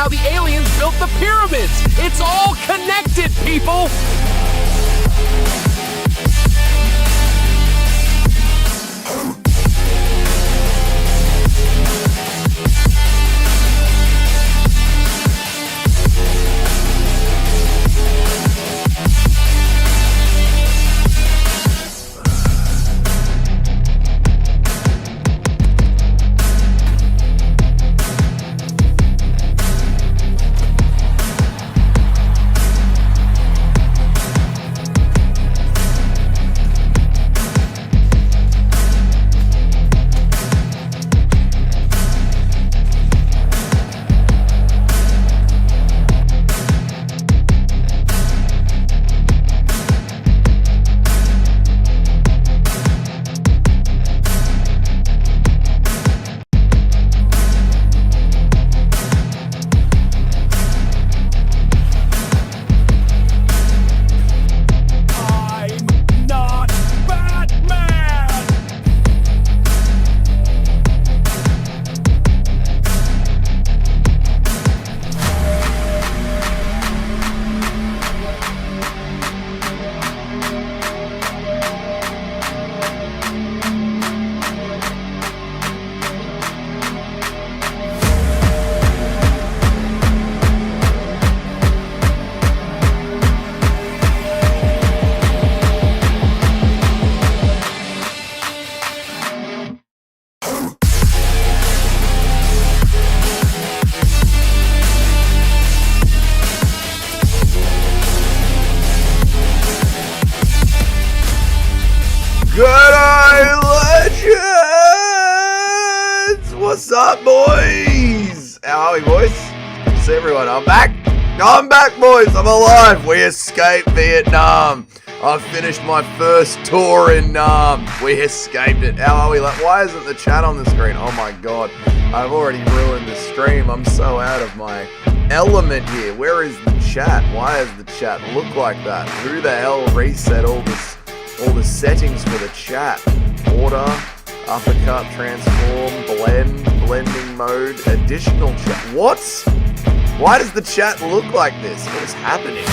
how the aliens built the pyramids. It's all connected, people! What's up, boys? How are we, boys? Good to see everyone. I'm back. I'm back, boys. I'm alive. We escaped Vietnam. I finished my first tour in Nam. We escaped it. How are we? Like, why isn't the chat on the screen? Oh my god. I've already ruined the stream. I'm so out of my element here. Where is the chat? Why does the chat look like that? Who the hell reset all the settings for the chat? Order, uppercut, transform, blending mode, additional chat. What? Why does the chat look like this? What is happening?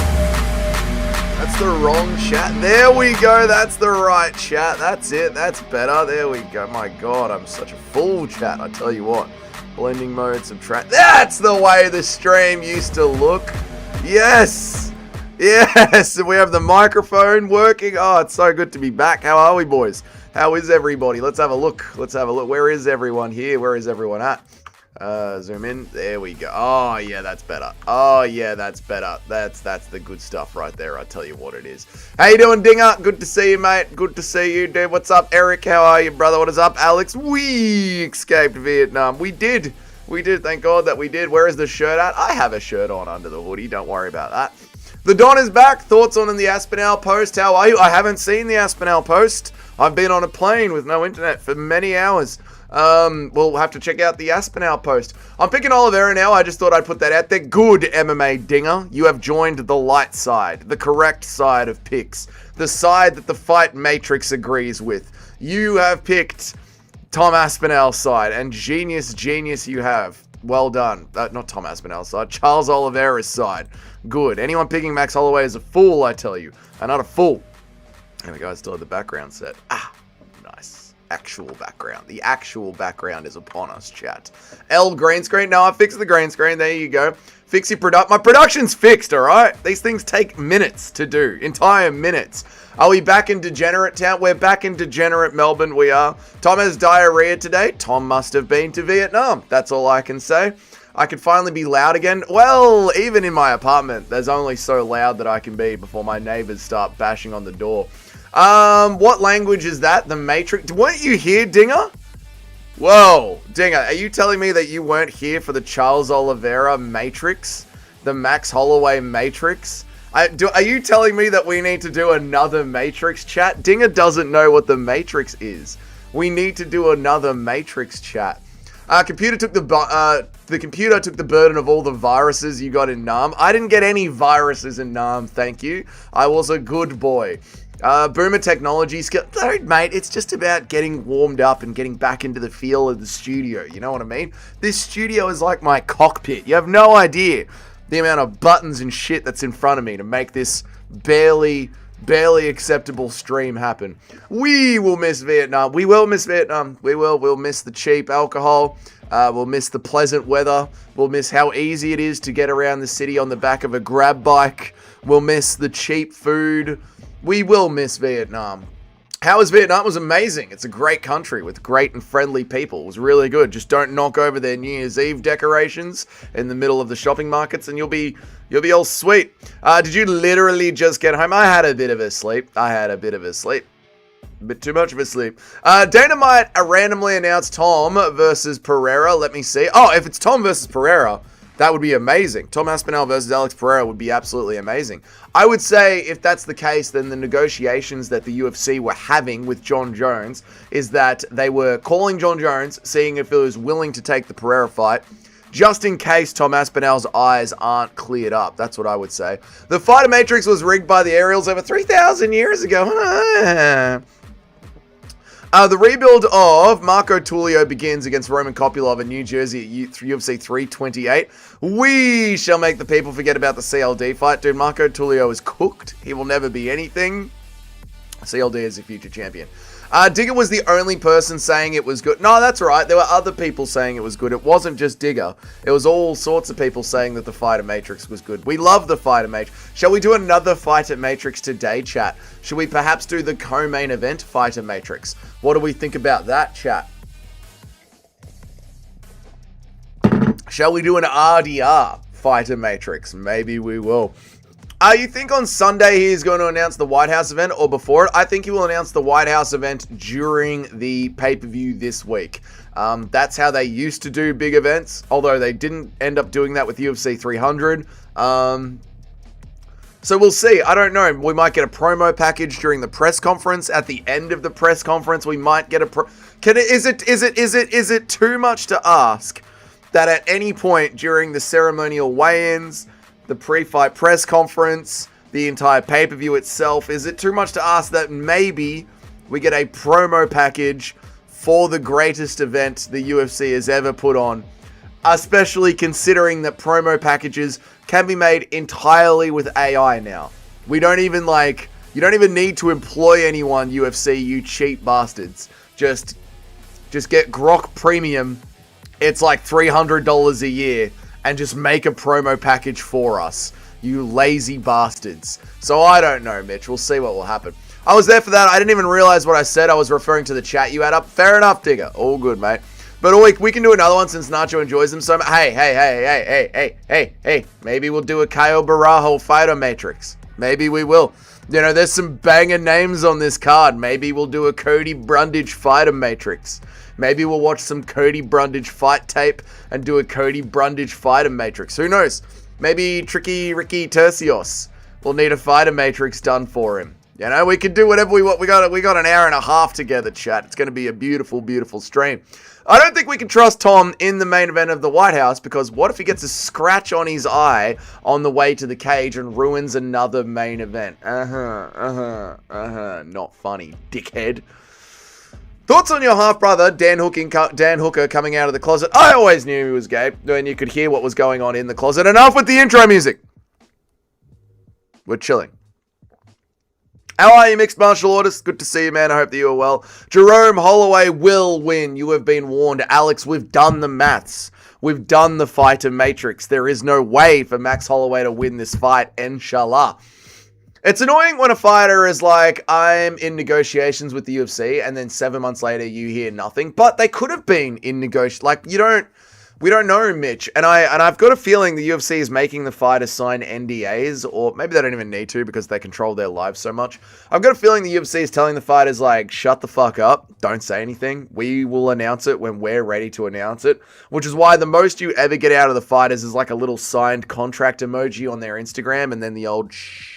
That's the wrong chat. There we go. That's the right chat. That's it. That's better. There we go. My god, I'm such a fool, chat. I tell you what. Blending mode, subtract. That's the way the stream used to look. Yes. Yes. We have the microphone working. Oh, it's so good to be back. How are we, boys? How is everybody? Let's have a look. Let's have a look. Where is everyone here? Where is everyone at? Zoom in. There we go. Oh, yeah, that's better. Oh, yeah, that's better. That's the good stuff right there. I tell you what it is. How you doing, Dinger? Good to see you, mate. Good to see you, dude. What's up, Eric? How are you, brother? What is up, Alex? We escaped Vietnam. We did. We did. Thank God that we did. Where is the shirt at? I have a shirt on under the hoodie. Don't worry about that. The Don is back. Thoughts on the Aspinall post? How are you? I haven't seen the Aspinall post. I've been on a plane with no internet for many hours. We'll have to check out the Aspinall post. I'm picking Oliveira now. I just thought I'd put that out there. Good, MMA Dinger. You have joined the light side, the correct side of picks, the side that the Fight Matrix agrees with. You have picked Tom Aspinall's side, and genius you have. Well done. Not Tom Aspinall's side, Charles Oliveira's side. Good. Anyone picking Max Holloway is a fool, I tell you. And not a fool. There we go. I still have the background set. Ah, nice. Actual background. The actual background is upon us, chat. L green screen. No, I fixed the green screen. There you go. Fix your product. My production's fixed, all right? These things take minutes to do. Entire minutes. Are we back in Degenerate Town? We're back in Degenerate Melbourne. We are. Tom has diarrhea today. Tom must have been to Vietnam. That's all I can say. I could finally be loud again. Well, even in my apartment, there's only so loud that I can be before my neighbors start bashing on the door. What language is that? The Matrix? Weren't you here, Dinger? Whoa, Dinger, are you telling me that you weren't here for the Charles Oliveira Matrix? The Max Holloway Matrix? Are you telling me that we need to do another Matrix chat? Dinger doesn't know what the Matrix is. We need to do another Matrix chat. Computer took the computer took the burden of all the viruses you got in Nam. I didn't get any viruses in Nam, thank you. I was a good boy. Boomer technology skill. Dude, mate, it's just about getting warmed up and getting back into the feel of the studio. You know what I mean? This studio is like my cockpit. You have no idea the amount of buttons and shit that's in front of me to make this barely acceptable stream happen. We will miss Vietnam. We will miss Vietnam. We'll miss the cheap alcohol. We'll miss the pleasant weather. We'll miss how easy it is to get around the city on the back of a grab bike. We'll miss the cheap food. We will miss Vietnam. How was Vietnam? It was amazing. It's a great country with great and friendly people. It was really good. Just don't knock over their New Year's Eve decorations in the middle of the shopping markets and you'll be all sweet. Did you literally just get home? I had a bit of a sleep. A bit too much of a sleep. Dana might randomly announce Tom versus Pereira. Let me see. Oh, if it's Tom versus Pereira, that would be amazing. Tom Aspinall versus Alex Pereira would be absolutely amazing. I would say if that's the case, then the negotiations that the UFC were having with John Jones is that they were calling John Jones, seeing if he was willing to take the Pereira fight, just in case Tom Aspinall's eyes aren't cleared up. That's what I would say. The Fighter Matrix was rigged by the Ariels over 3,000 years ago. The rebuild of Marco Tullio begins against Roman Kopylov in New Jersey at UFC 328. We shall make the people forget about the CLD fight. Dude, Marco Tullio is cooked. He will never be anything. CLD is a future champion. Digger was the only person saying it was good. No, that's right. There were other people saying it was good. It wasn't just Digger. It was all sorts of people saying that the Fighter Matrix was good. We love the Fighter Matrix. Shall we do another Fighter Matrix today, chat? Should we perhaps do the co-main event Fighter Matrix? What do we think about that, chat? Shall we do an RDR Fighter Matrix? Maybe we will. You think on Sunday he's going to announce the White House event or before it? I think he will announce the White House event during the pay-per-view this week. That's how they used to do big events, although they didn't end up doing that with UFC 300. So we'll see. I don't know. We might get a promo package during the press conference. At the end of the press conference, we might get a Is it too much to ask that at any point during the ceremonial weigh-ins, the pre-fight press conference, the entire pay-per-view itself, is it too much to ask that maybe we get a promo package for the greatest event the UFC has ever put on, especially considering that promo packages can be made entirely with AI now. We don't even you don't even need to employ anyone, UFC, you cheap bastards. Just get Grok Premium. It's like $300 a year. And just make a promo package for us, you lazy bastards. So I don't know, Mitch. We'll see what will happen. I was there for that. I didn't even realize what I said. I was referring to the chat you had up. Fair enough, Digger. All good, mate. But we can do another one since Nacho enjoys them so much. Hey. Maybe we'll do a Caio Barajo Fighter Matrix. Maybe we will. You know, there's some banger names on this card. Maybe we'll do a Cody Brundage Fighter Matrix. Maybe we'll watch some Cody Brundage fight tape and do a Cody Brundage Fighter Matrix. Who knows? Maybe Tricky Ricky Tercios will need a Fighter Matrix done for him. You know, we could do whatever we want. We got an hour and a half together, chat. It's going to be a beautiful, beautiful stream. I don't think we can trust Tom in the main event of the White House because what if he gets a scratch on his eye on the way to the cage and ruins another main event? Not funny, dickhead. Thoughts on your half-brother, Dan Hooker, coming out of the closet? I always knew he was gay, and you could hear what was going on in the closet. Enough with the intro music. We're chilling. How are you, mixed martial artists? Good to see you, man. I hope that you are well. Jerome Holloway will win. You have been warned. Alex, we've done the maths. We've done the Fighter Matrix. There is no way for Max Holloway to win this fight, inshallah. It's annoying when a fighter is like, I'm in negotiations with the UFC, and then 7 months later you hear nothing. But they could have been in negotiations. Like, we don't know, Mitch. And I've got a feeling the UFC is making the fighters sign NDAs, or maybe they don't even need to because they control their lives so much. I've got a feeling the UFC is telling the fighters, like, shut the fuck up. Don't say anything. We will announce it when we're ready to announce it. Which is why the most you ever get out of the fighters is like a little signed contract emoji on their Instagram, and then the old shh.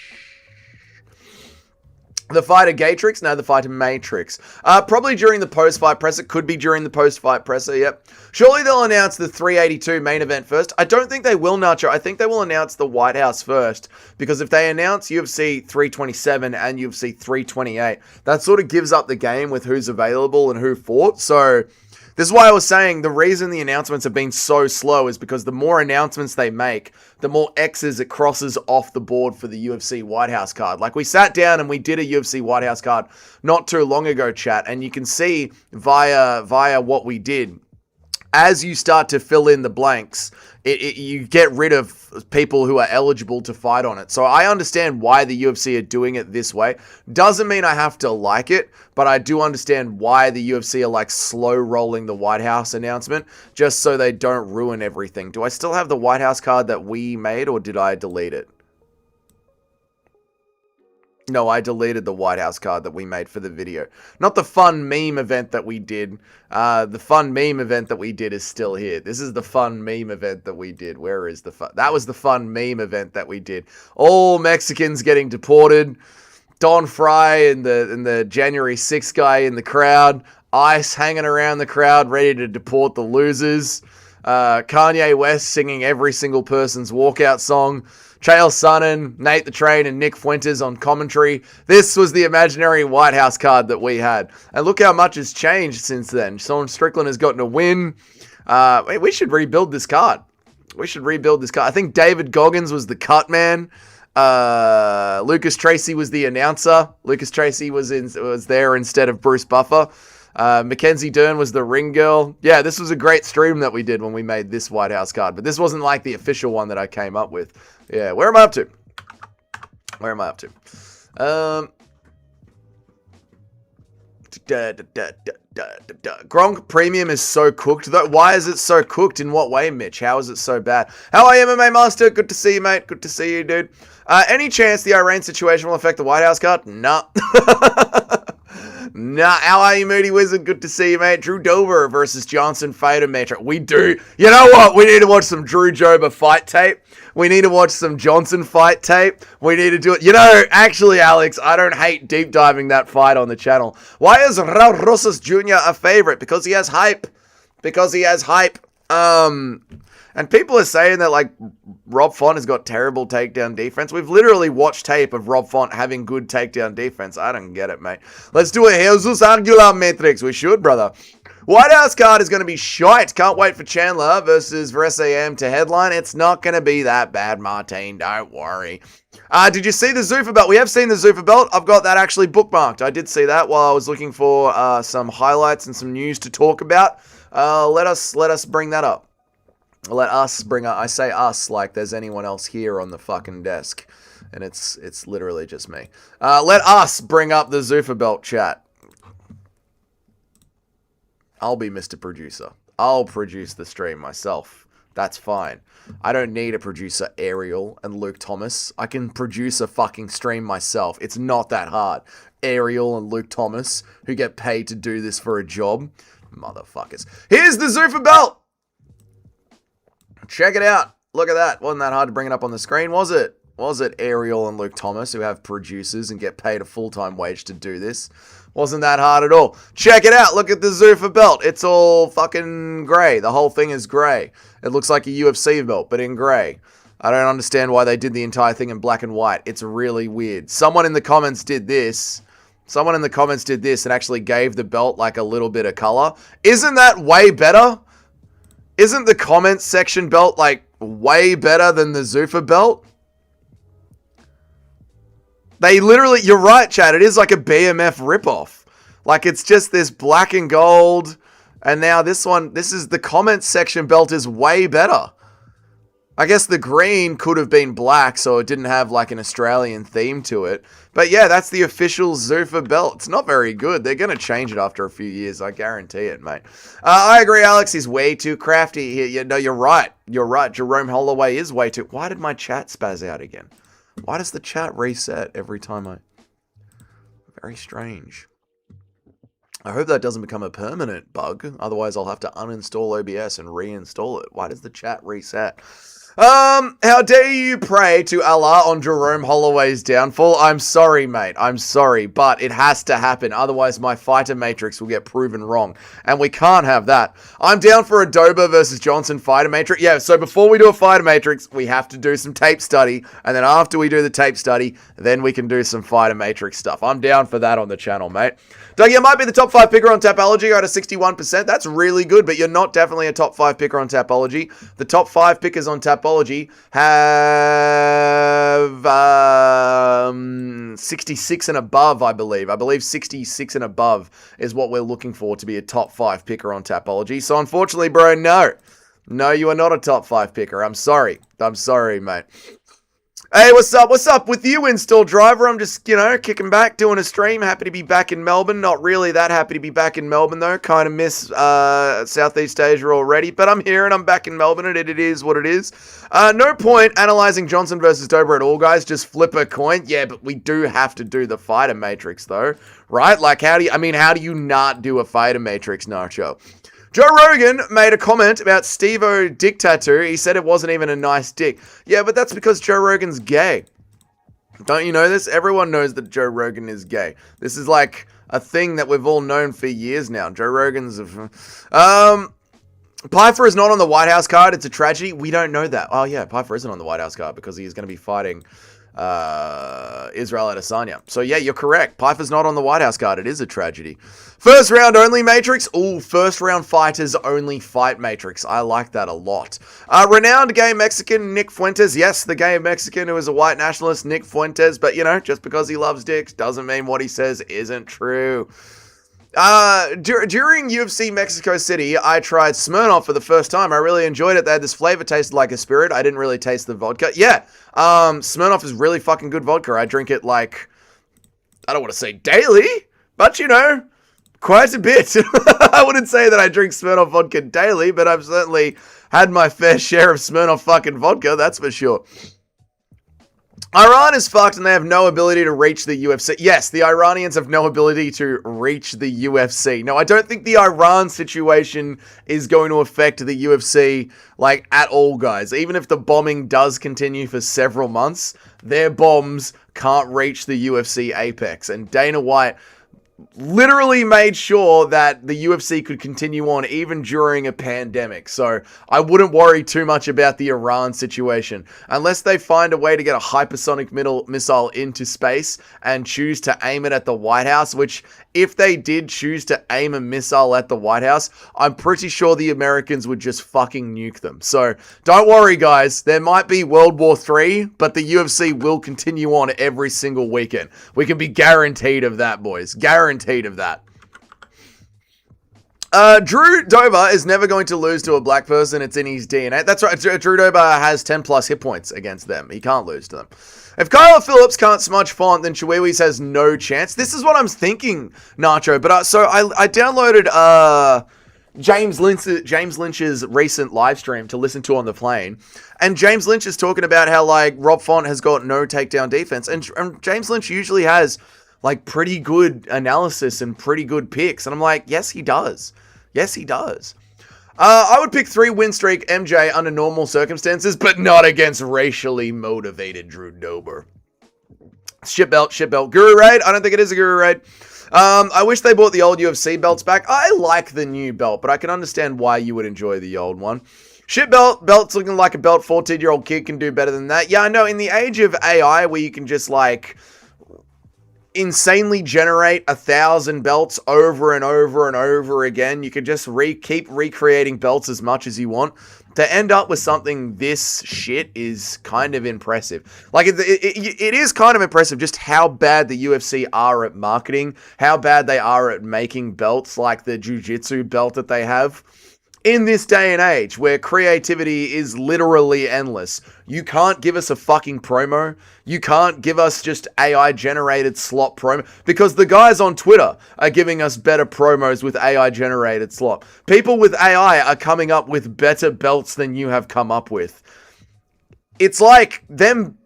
The fighter Gatrix? No, the fighter Matrix. Probably during the post-fight presser. Could be during the post-fight presser, yep. Surely they'll announce the 382 main event first. I don't think they will, Nacho. I think they will announce the White House first. Because if they announce UFC 327 and UFC 328, that sort of gives up the game with who's available and who fought. So this is why I was saying the reason the announcements have been so slow is because the more announcements they make, the more X's it crosses off the board for the UFC White House card. Like, we sat down and we did a UFC White House card not too long ago, chat, and you can see via what we did, as you start to fill in the blanks, you get rid of people who are eligible to fight on it. So I understand why the UFC are doing it this way. Doesn't mean I have to like it, but I do understand why the UFC are like slow rolling the White House announcement just so they don't ruin everything. Do I still have the White House card that we made, or did I delete it? No, I deleted the White House card that we made for the video. Not the fun meme event that we did. The fun meme event that we did is still here. This is the fun meme event that we did. Where is the fun? That was the fun meme event that we did. All Mexicans getting deported. Don Fry and the January 6th guy in the crowd. ICE hanging around the crowd, ready to deport the losers. Kanye West singing every single person's walkout song. Chael Sonnen, Nate the Train, and Nick Fuentes on commentary. This was the imaginary White House card that we had. And look how much has changed since then. Sean Strickland has gotten a win. We should rebuild this card. We should rebuild this card. I think David Goggins was the cut man. Lucas Tracy was the announcer. Lucas Tracy was there instead of Bruce Buffer. Mackenzie Dern was the ring girl. Yeah, this was a great stream that we did when we made this White House card. But this wasn't like the official one that I came up with. Yeah, where am I up to? Where am I up to? Gronk Premium is so cooked, though. Why is it so cooked? In what way, Mitch? How is it so bad? How are you, MMA Master? Good to see you, mate. Good to see you, dude. Any chance the Iran situation will affect the White House card? Nah. Nah, how are you, Moody Wizard? Good to see you, mate. Drew Dober versus Johnson fighter matrix. We do. You know what? We need to watch some Drew Dober fight tape. We need to watch some Johnson fight tape. We need to do it. You know, actually, Alex, I don't hate deep diving that fight on the channel. Why is Raul Rosas Jr. a favorite? Because he has hype. Because he has hype. And people are saying that, like, Rob Font has got terrible takedown defense. We've literally watched tape of Rob Font having good takedown defense. I don't get it, mate. Let's do a Jesus Angular Matrix. We should, brother. White House card is going to be shite. Can't wait for Chandler versus Veresam to headline. It's not going to be that bad, Martine. Don't worry. Did you see the Zuffa belt? We have seen the Zuffa belt. I've got that actually bookmarked. I did see that while I was looking for some highlights and some news to talk about. Let us bring that up. Let us bring up. I say us like there's anyone else here on the fucking desk, and it's literally just me. Let us bring up the Zuffa belt, chat. I'll be Mr. Producer. I'll produce the stream myself. That's fine. I don't need a producer, Ariel and Luke Thomas. I can produce a fucking stream myself. It's not that hard. Ariel and Luke Thomas, who get paid to do this for a job. Motherfuckers. Here's the Zuffa belt! Check it out. Look at that. Wasn't that hard to bring it up on the screen, was it? Was it Ariel and Luke Thomas, who have producers and get paid a full-time wage to do this? Wasn't that hard at all. Check it out. Look at the Zuffa belt. It's all fucking grey. The whole thing is grey. It looks like a UFC belt, but in grey. I don't understand why they did the entire thing in black and white. It's really weird. Someone in the comments did this. Someone in the comments did this and actually gave the belt like a little bit of color. Isn't that way better? Isn't the comments section belt like way better than the Zuffa belt? They literally, you're right, Chad. It is like a BMF ripoff. Like, it's just this black and gold. And now this one, this is the comments section belt is way better. I guess the green could have been black, so it didn't have like an Australian theme to it. But yeah, that's the official Zuffa belt. It's not very good. They're going to change it after a few years. I guarantee it, mate. I agree, Alex. He's way too crafty here. No, you're right. You're right. Jerome Holloway is way too... Why did my chat spaz out again? Why does the chat reset every time I... Very strange. I hope that doesn't become a permanent bug. Otherwise, I'll have to uninstall OBS and reinstall it. Why does the chat reset? How dare you pray to Allah on Jerome Holloway's downfall? I'm sorry, mate. I'm sorry, but it has to happen. Otherwise, my fighter matrix will get proven wrong. And we can't have that. I'm down for a Dober versus Johnson fighter matrix. Yeah, so before we do a fighter matrix, we have to do some tape study. And then after we do the tape study, then we can do some fighter matrix stuff. I'm down for that on the channel, mate. Dougie, I might be the top 5 picker on Tapology. I got a 61%. That's really good, but you're not definitely a top 5 picker on Tapology. The top 5 pickers on Tapology have 66 and above, I believe. I believe 66 and above is what we're looking for to be a top 5 picker on Tapology. So unfortunately, bro, no. No, you are not a top 5 picker. I'm sorry. I'm sorry, mate. Hey, what's up? What's up with you, Install Driver? I'm just, kicking back, doing a stream. Happy to be back in Melbourne. Not really that happy to be back in Melbourne, though. Kind of miss Southeast Asia already. But I'm here and I'm back in Melbourne, and it is what it is. No point analyzing Johnson versus Dober at all, guys. Just flip a coin. Yeah, but we do have to do the fighter matrix, though. Right? Like, how do you not do a fighter matrix, Nacho? Joe Rogan made a comment about Steve-O dick tattoo. He said it wasn't even a nice dick. Yeah, but that's because Joe Rogan's gay. Don't you know this? Everyone knows that Joe Rogan is gay. This is like a thing that we've all known for years now. Joe Rogan's... Pfeiffer is not on the White House card. It's a tragedy. We don't know that. Oh, yeah, Pfeiffer isn't on the White House card because he's going to be fighting Israel Adesanya. So, yeah, you're correct. Pfeiffer's not on the White House card. It is a tragedy. First round only matrix. Ooh, first round fighters only fight matrix. I like that a lot. Renowned gay Mexican Nick Fuentes. Yes, the gay Mexican who is a white nationalist, Nick Fuentes. But, just because he loves dicks doesn't mean what he says isn't true. During UFC Mexico City, I tried Smirnoff for the first time. I really enjoyed it. They had this flavor, tasted like a spirit. I didn't really taste the vodka. Yeah, Smirnoff is really fucking good vodka. I drink it like, I don't want to say daily, but quite a bit. I wouldn't say that I drink Smirnoff vodka daily, but I've certainly had my fair share of Smirnoff fucking vodka, that's for sure. Iran is fucked and they have no ability to reach the UFC. Yes, the Iranians have no ability to reach the UFC. No, I don't think the Iran situation is going to affect the UFC, at all, guys. Even if the bombing does continue for several months, their bombs can't reach the UFC apex. And Dana White literally made sure that the UFC could continue on even during a pandemic. So I wouldn't worry too much about the Iran situation unless they find a way to get a hypersonic missile into space and choose to aim it at the White House, which if they did choose to aim a missile at the White House, I'm pretty sure the Americans would just fucking nuke them. So don't worry, guys. There might be World War III, but the UFC will continue on every single weekend. We can be guaranteed of that, boys. Guaranteed of that. Drew Dober is never going to lose to a black person. It's in his DNA. That's right. Drew Dober has 10 plus hit points against them. He can't lose to them. If Kyle Phillips can't smudge font, then Chihuahuas has no chance. This is what I'm thinking, Nacho. But so I downloaded James Lynch's recent live stream to listen to on the plane, and James Lynch is talking about how Rob Font has got no takedown defense, and James Lynch usually has pretty good analysis and pretty good picks, and I'm like, yes, he does. Yes, he does. I would pick 3 win streak MJ under normal circumstances, but not against racially motivated Drew Dober. Shit belt. Guru Raid? I don't think it is a Guru Raid. I wish they brought the old UFC belts back. I like the new belt, but I can understand why you would enjoy the old one. Shit belt's looking like a belt 14-year-old kid can do better than that. Yeah, I know, in the age of AI where you can just insanely generate 1,000 belts over and over and over again. You could just keep recreating belts as much as you want. To end up with something this shit is kind of impressive. It is kind of impressive just how bad the UFC are at marketing, how bad they are at making belts like the jiu-jitsu belt that they have. In this day and age where creativity is literally endless, you can't give us a fucking promo. You can't give us just AI-generated slot promo because the guys on Twitter are giving us better promos with AI-generated slot. People with AI are coming up with better belts than you have come up with. It's like them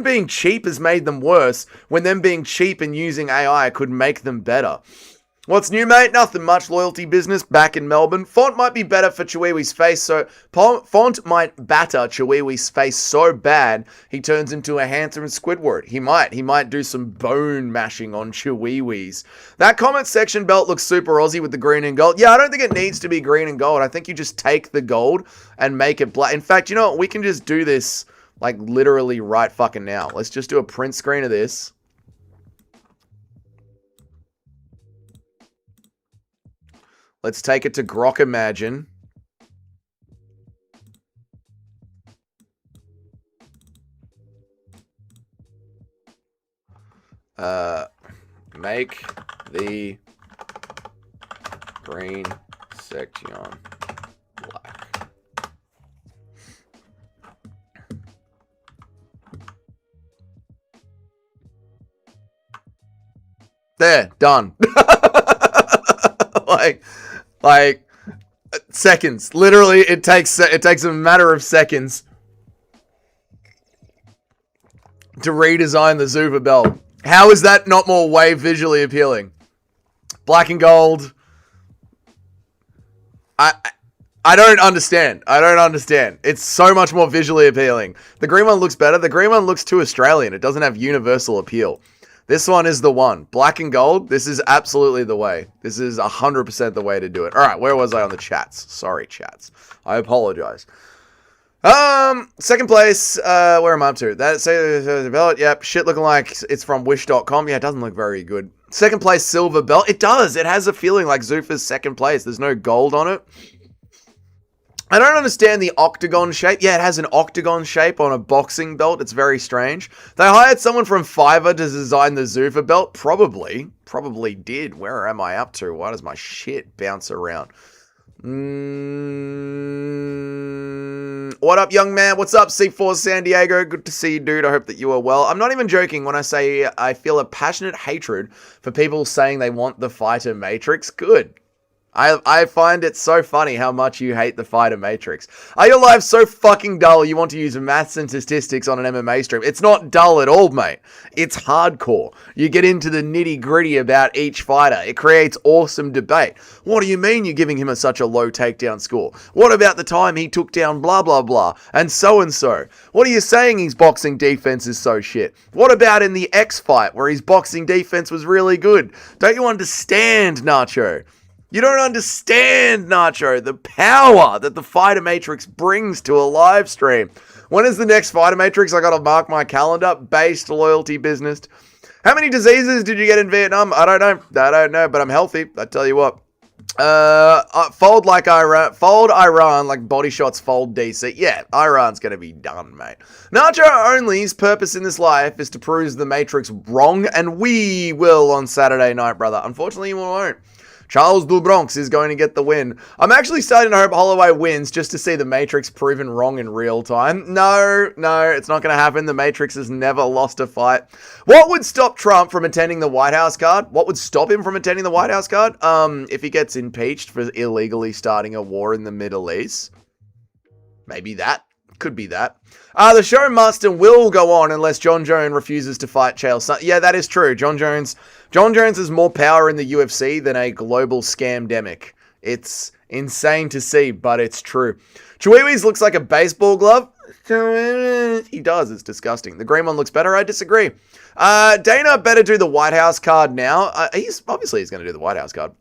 being cheap has made them worse when them being cheap and using AI could make them better. What's new, mate? Nothing much. Loyalty business back in Melbourne. Font might be better for Chiwewee's face, so Font might batter Chiwewee's face so bad he turns into a handsome Squidward. He might do some bone mashing on Chiwewee's. That comment section belt looks super Aussie with the green and gold. Yeah, I don't think it needs to be green and gold. I think you just take the gold and make it black. In fact, you know what? We can just do this like literally right fucking now. Let's just do a print screen of this. Let's take it to Grok Imagine. Make the green section black. There, done. Like seconds. Literally, it takes a matter of seconds to redesign the Zuva belt. How is that not more way visually appealing? Black and gold. I don't understand. I don't understand. It's so much more visually appealing. The green one looks better. The green one looks too Australian. It doesn't have universal appeal. This one is the one. Black and gold, this is absolutely the way. This is 100% the way to do it. All right, where was I on the chats? Sorry, chats. I apologize. Second place, where am I up to? That say belt, yep, shit looking like it's from wish.com. Yeah, it doesn't look very good. Second place, silver belt. It does. It has a feeling like Zuffa's second place. There's no gold on it. I don't understand the octagon shape. Yeah, it has an octagon shape on a boxing belt. It's very strange. They hired someone from Fiverr to design the Zuffa belt. Probably did. Where am I up to? Why does my shit bounce around? What up, young man? What's up, C4 San Diego? Good to see you, dude. I hope that you are well. I'm not even joking when I say I feel a passionate hatred for people saying they want the fighter matrix. Good. I find it so funny how much you hate the fighter matrix. Are your lives so fucking dull you want to use maths and statistics on an MMA stream? It's not dull at all, mate. It's hardcore. You get into the nitty gritty about each fighter. It creates awesome debate. What do you mean you're giving him such a low takedown score? What about the time he took down blah blah blah and so? What are you saying his boxing defense is so shit? What about in the X fight where his boxing defense was really good? Don't you understand, Nacho? You don't understand, Nacho, the power that the Fighter Matrix brings to a live stream. When is the next Fighter Matrix? I gotta mark my calendar. Based loyalty business. How many diseases did you get in Vietnam? I don't know, but I'm healthy. I tell you what. Fold like Iran. Fold Iran like Body Shots fold DC. Yeah, Iran's gonna be done, mate. Nacho Only's purpose in this life is to prove the Matrix wrong, and we will on Saturday night, brother. Unfortunately, you won't. Charles Du Bronx is going to get the win. I'm actually starting to hope Holloway wins just to see the Matrix proven wrong in real time. No, it's not going to happen. The Matrix has never lost a fight. What would stop Trump from attending the White House card? What would stop him from attending the White House card? If he gets impeached for illegally starting a war in the Middle East. Maybe that. Could be that. The show must and will go on unless John Jones refuses to fight Chael Sonnen. Yeah, that is true. John Jones has more power in the UFC than a global scamdemic. It's insane to see, but it's true. Chiwewee's looks like a baseball glove. He does. It's disgusting. The green one looks better. I disagree. Dana better do the White House card now. He's going to do the White House card.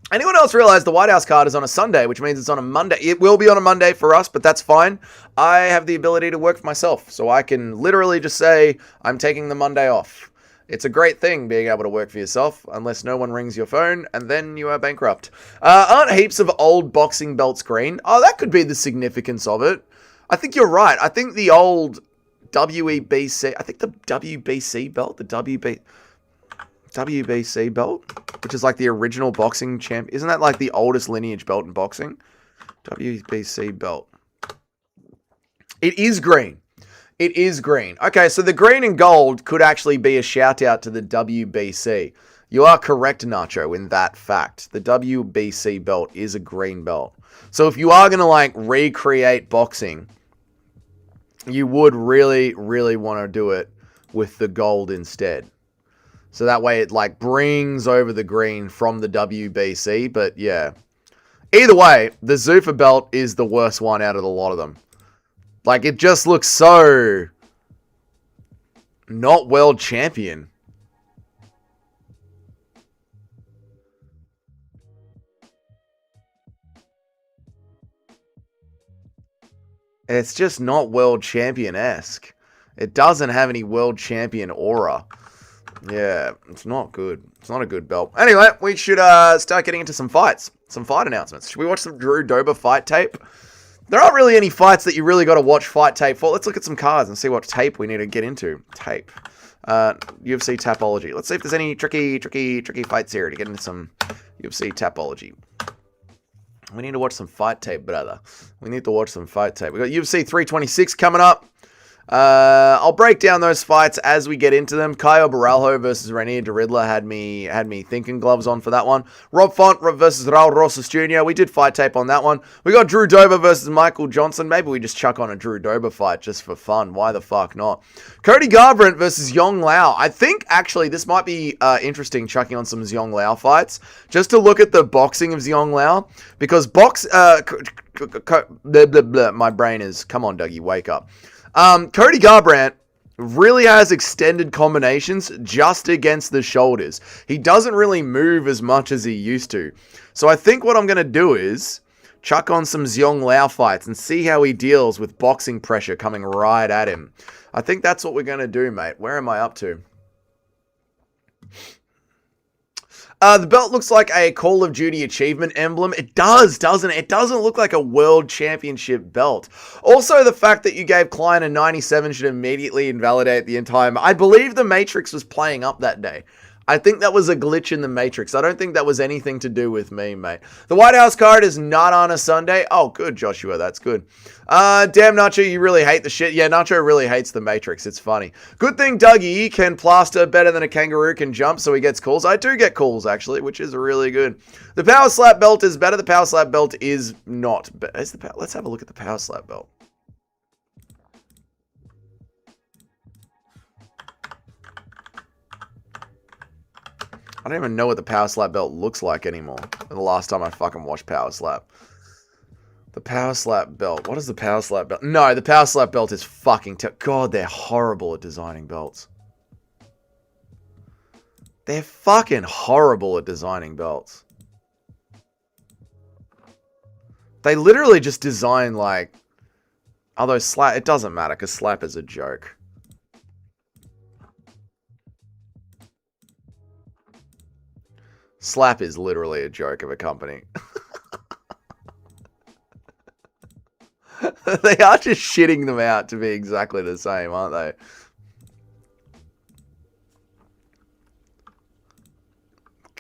Anyone else realize the White House card is on a Sunday, which means it's on a Monday? It will be on a Monday for us, but that's fine. I have the ability to work for myself, so I can literally just say, I'm taking the Monday off. It's a great thing being able to work for yourself, unless no one rings your phone, and then you are bankrupt. Aren't heaps of old boxing belts green? Oh, that could be the significance of it. I think you're right. I think the old WEBC, I think the WBC belt, the WBC belt, which is like the original boxing champ. Isn't that like the oldest lineage belt in boxing? WBC belt. It is green. It is green. Okay, so the green and gold could actually be a shout out to the WBC. You are correct, Nacho, in that fact. The WBC belt is a green belt. So if you are going to like recreate boxing, you would really, really want to do it with the gold instead. So that way it like brings over the green from the WBC. But yeah, either way, the Zuffa belt is the worst one out of the lot of them. Like, it just looks so not world champion. It's just not world champion-esque. It doesn't have any world champion aura. Yeah, it's not good. It's not a good belt. Anyway, we should start getting into some fights. Some fight announcements. Should we watch some Drew Dober fight tape? There aren't really any fights that you really got to watch fight tape for. Let's look at some cards and see what tape we need to get into. Tape. UFC Tapology. Let's see if there's any tricky fights here to get into some UFC Tapology. We need to watch some fight tape, brother. We need to watch some fight tape. We got UFC 326 coming up. I'll break down those fights as we get into them. Caio Borralho versus Renier de Riddler had me thinking gloves on for that one. Rob Font versus Raul Rosas Jr. We did fight tape on that one. We got Drew Dober versus Michael Johnson. Maybe we just chuck on a Drew Dober fight just for fun. Why the fuck not? Cody Garbrandt versus Yong Lao. I think actually this might be interesting, chucking on some Yong Lao fights just to look at the boxing of Yong Lao, because my brain is, come on Dougie, wake up. Cody Garbrandt really has extended combinations just against the shoulders. He doesn't really move as much as he used to. So I think what I'm going to do is chuck on some Yong Lao fights and see how he deals with boxing pressure coming right at him. I think that's what we're going to do, mate. Where am I up to? The belt looks like a Call of Duty achievement emblem. It does, doesn't it? It doesn't look like a world championship belt. Also, the fact that you gave Klein a 97 should immediately invalidate the entire... I believe the Matrix was playing up that day. I think that was a glitch in the Matrix. I don't think that was anything to do with me, mate. The White House card is not on a Sunday. Oh, good, Joshua. That's good. Damn, Nacho, you really hate the shit. Yeah, Nacho really hates the Matrix. It's funny. Good thing Dougie can plaster better than a kangaroo can jump, so he gets calls. I do get calls, actually, which is really good. The Power Slap belt is better. The Power Slap belt is not better. Let's have a look at the Power Slap belt. I don't even know what the Power Slap belt looks like anymore. The last time I fucking watched Power Slap. The Power Slap belt. What is the Power Slap belt? No, the Power Slap belt is fucking... God, they're horrible at designing belts. They're fucking horrible at designing belts. They literally just design like... Although Slap... It doesn't matter because Slap is a joke. Slap is literally a joke of a company. They are just shitting them out to be exactly the same, aren't they?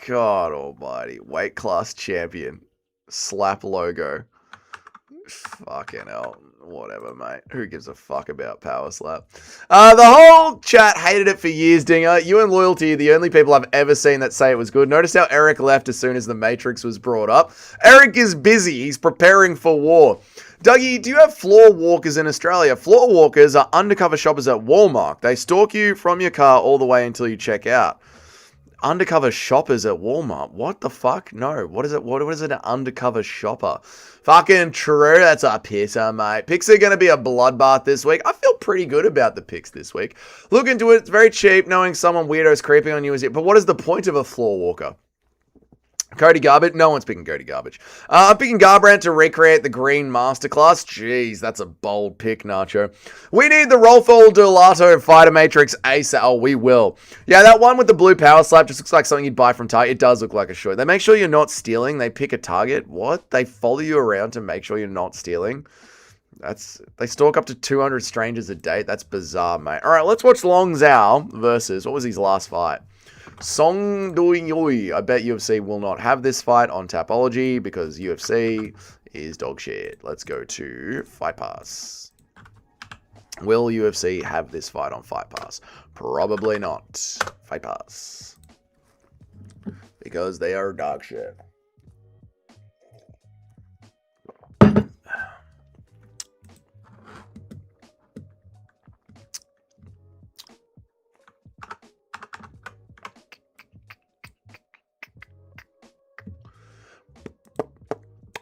God almighty. Weight class champion. Slap logo. Fucking hell. Whatever, mate. Who gives a fuck about Power Slap? The whole chat hated it for years, Dinger. You and Loyalty are the only people I've ever seen that say it was good. Notice how Eric left as soon as the Matrix was brought up. Eric is busy. He's preparing for war. Dougie, do you have floor walkers in Australia? Floor walkers are undercover shoppers at Walmart. They stalk you from your car all the way until you check out. Undercover shoppers at Walmart. What the fuck? No. What is it? What is it? An undercover shopper? Fucking true. That's a pisser, mate. Picks are going to be a bloodbath this week. I feel pretty good about the picks this week. Look into it. It's very cheap. Knowing someone weirdo is creeping on you is it. But what is the point of a floor walker? Cody Garbage? No one's picking Cody Garbage. I'm picking Garbrandt to recreate the Green Masterclass. Jeez, that's a bold pick, Nacho. We need the Rolfo Delato Fighter Matrix ASAP. Oh, we will. Yeah, that one with the blue Power Slap just looks like something you'd buy from Target. It does look like a short. They make sure you're not stealing. They pick a target. What? They follow you around to make sure you're not stealing? They stalk up to 200 strangers a day. That's bizarre, mate. All right, let's watch Long Zhao versus... What was his last fight? Song Doi Yoi. I bet UFC will not have this fight on Tapology because UFC is dog shit. Let's go to Fight Pass. Will UFC have this fight on Fight Pass? Probably not. Fight Pass. Because they are dog shit.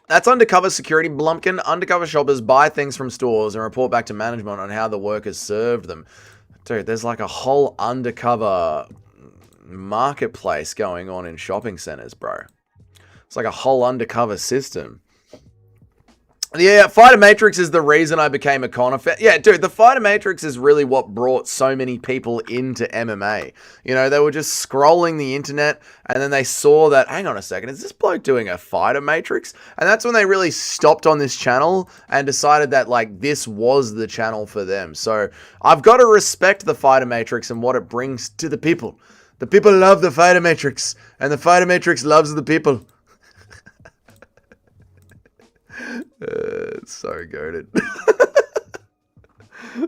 That's undercover security, Blumpkin. Undercover shoppers buy things from stores and report back to management on how the workers served them. Dude, there's like a whole undercover marketplace going on in shopping centers, bro. It's like a whole undercover system. Yeah, Fighter Matrix is the reason I became a Conor fan. Yeah, dude, the Fighter Matrix is really what brought so many people into MMA. You know, they were just scrolling the internet and then they saw that, hang on a second, is this bloke doing a Fighter Matrix? And that's when they really stopped on this channel and decided that, like, this was the channel for them. So I've got to respect the Fighter Matrix and what it brings to the people. The people love the Fighter Matrix and the Fighter Matrix loves the people. It's so goated.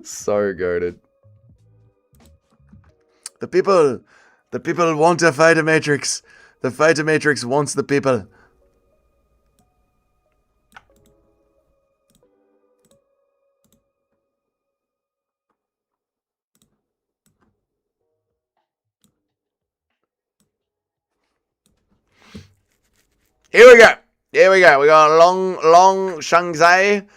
So goated. The people want a Fighter Matrix. The Fighter Matrix wants the people. Here we go. Here we go. We got Long Shangzai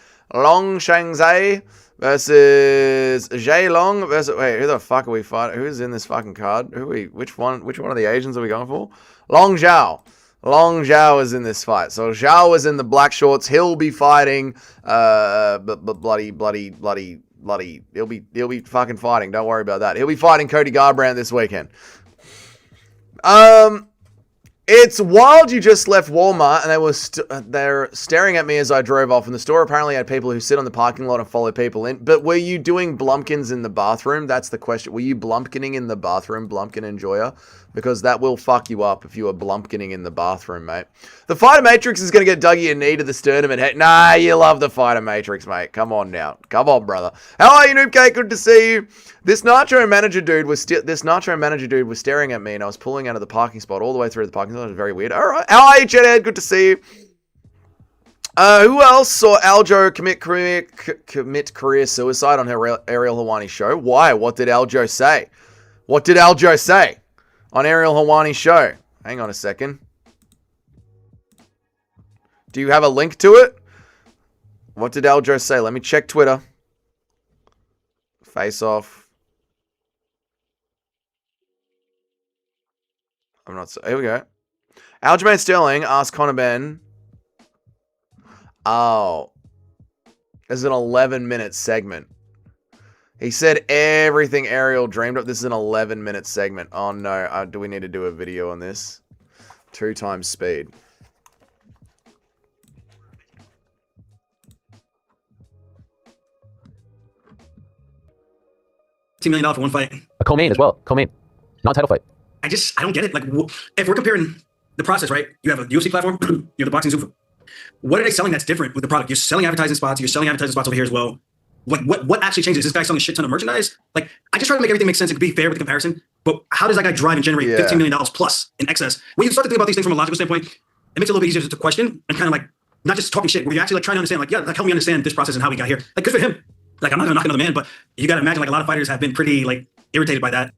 versus Zhe Long versus, wait, who the fuck are we fighting? Who's in this fucking card? Which one of the Asians are we going for? Long Zhao. Long Zhao is in this fight. So Zhao is in the black shorts. He'll be fighting bloody he'll be fucking fighting. Don't worry about that. He'll be fighting Cody Garbrandt this weekend. It's wild you just left Walmart and they're staring at me as I drove off, and the store apparently had people who sit on the parking lot and follow people in. But were you doing Blumpkins in the bathroom? That's the question. Were you Blumpkining in the bathroom, Blumpkin enjoyer? Because that will fuck you up if you are Blumpkining in the bathroom, mate. The Fighter Matrix is going to get Dougie a knee to the sternum and head. Nah, you love the Fighter Matrix, mate. Come on now. Come on, brother. How are you, Noobcake? Good to see you. This Nacho manager dude was staring at me, and I was pulling out of the parking spot all the way through the parking spot. It was very weird. All right. How are you, Jedhead? Good to see you. Who else saw Aljo commit career suicide on her Ariel Helwani show? Why? What did Aljo say? What did Aljo say on Ariel Helwani's show? Hang on a second. Do you have a link to it? What did Aljo say? Let me check Twitter. Face off. I'm not. Here we go. Aljamain Sterling asked Conor Ben. Oh, this is an 11-minute segment. He said everything Ariel dreamed of. This is an 11-minute segment. Oh no! Do we need to do a video on this? 2 times speed. $10 million for one fight. A co-main as well. Co-main. Not title fight. I don't get it. Like, if we're comparing the process, right? You have a UFC platform, you have the boxing Zoom. What are they selling that's different with the product? You're selling advertising spots. You're selling advertising spots over here as well. Like, what actually changes? This guy selling a shit ton of merchandise? Like, I just try to make everything make sense and be fair with the comparison. But how does that guy drive and generate $15 million plus in excess? When you start to think about these things from a logical standpoint, it makes it a little bit easier to question and kind of like not just talking shit. Where you're actually like trying to understand, like, yeah, like help me understand this process and how we got here. Like, good for him. Like, I'm not gonna knock another man, but you got to imagine like a lot of fighters have been pretty like irritated by that.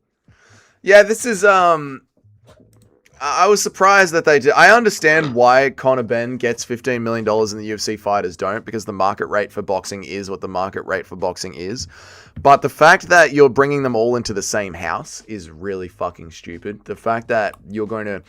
Yeah, this is I was surprised that they did. I understand why Conor Ben gets $15 million and the UFC fighters don't, because the market rate for boxing is what the market rate for boxing is. But the fact that you're bringing them all into the same house is really fucking stupid. The fact that you're going to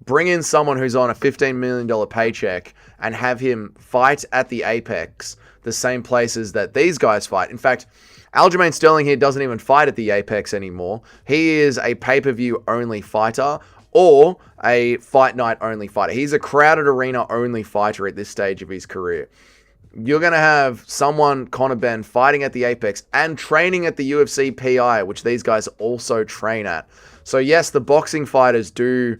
bring in someone who's on a $15 million paycheck and have him fight at the Apex, the same places that these guys fight. In fact, Aljamain Sterling here doesn't even fight at the Apex anymore. He is a pay-per-view only fighter, or a fight night only fighter. He's a crowded arena only fighter at this stage of his career. You're going to have someone, Conor Ben, fighting at the Apex and training at the UFC PI, which these guys also train at. So yes, the boxing fighters do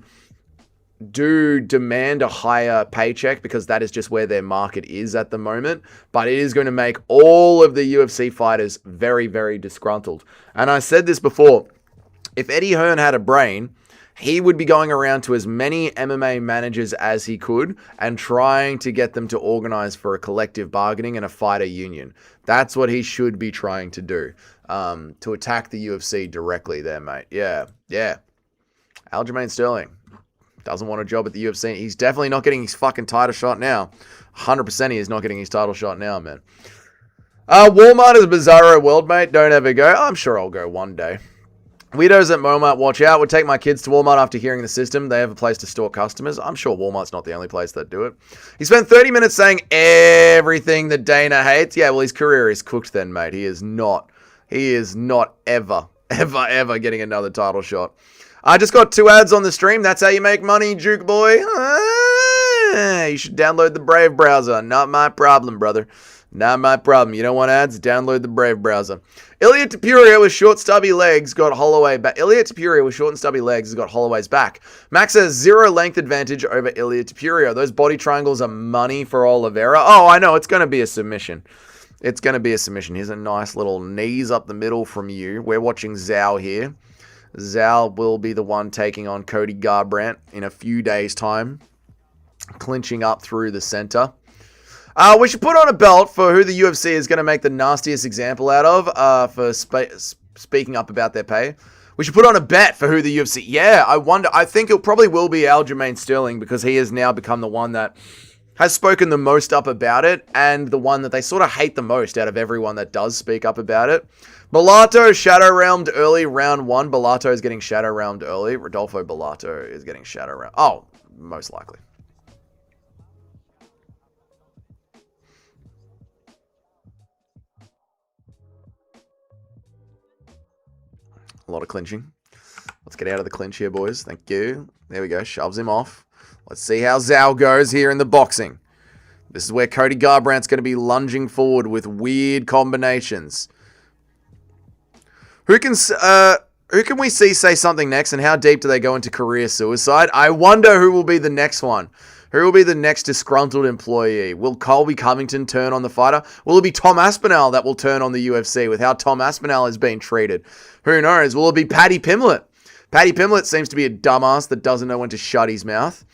demand a higher paycheck because that is just where their market is at the moment. But it is going to make all of the UFC fighters very, very disgruntled. And I said this before, if Eddie Hearn had a brain, he would be going around to as many MMA managers as he could and trying to get them to organize for a collective bargaining and a fighter union. That's what he should be trying to do, to attack the UFC directly there, mate. Yeah. Aljamain Sterling. Doesn't want a job at the UFC. He's definitely not getting his fucking title shot now. 100% he is not getting his title shot now, man. Walmart is a bizarro world, mate. Don't ever go. I'm sure I'll go one day. Weirdos at Walmart, watch out. Would take my kids to Walmart after hearing the system. They have a place to store customers. I'm sure Walmart's not the only place that do it. He spent 30 minutes saying everything that Dana hates. Yeah, well, his career is cooked then, mate. He is not ever getting another title shot. I just got 2 ads on the stream. That's how you make money, Juke boy. You should download the Brave browser. Not my problem, brother. Not my problem. You don't want ads? Download the Brave browser. Ilya Tapuria with short stubby legs got Holloway back. Ilya Tapuria with short and stubby legs has got Holloway's back. Max has 0 length advantage over Ilya Tapuria. Those body triangles are money for Oliveira. Oh, I know. It's going to be a submission. It's going to be a submission. Here's a nice little knees up the middle from you. We're watching Zhao here. Zhao will be the one taking on Cody Garbrandt in a few days' time. Clinching up through the center. We should put on a belt for who the UFC is going to make the nastiest example out of for speaking up about their pay. We should put on a bet for who the UFC... Yeah, I wonder. I think it probably will be Aljamain Sterling because he has now become the one that has spoken the most up about it and the one that they sort of hate the most out of everyone that does speak up about it. Bellato shadow realmed early round 1. Bellato is getting shadow realmed early. Rodolfo Bellato is getting shadow realmed. Oh, most likely. A lot of clinching. Let's get out of the clinch here, boys. Thank you. There we go. Shoves him off. Let's see how Zhao goes here in the boxing. This is where Cody Garbrandt's going to be lunging forward with weird combinations. Who can we see say something next, and how deep do they go into career suicide? I wonder who will be the next one. Who will be the next disgruntled employee? Will Colby Covington turn on the fighter? Will it be Tom Aspinall that will turn on the UFC with how Tom Aspinall is being treated? Who knows? Will it be Paddy Pimblett? Paddy Pimblett seems to be a dumbass that doesn't know when to shut his mouth.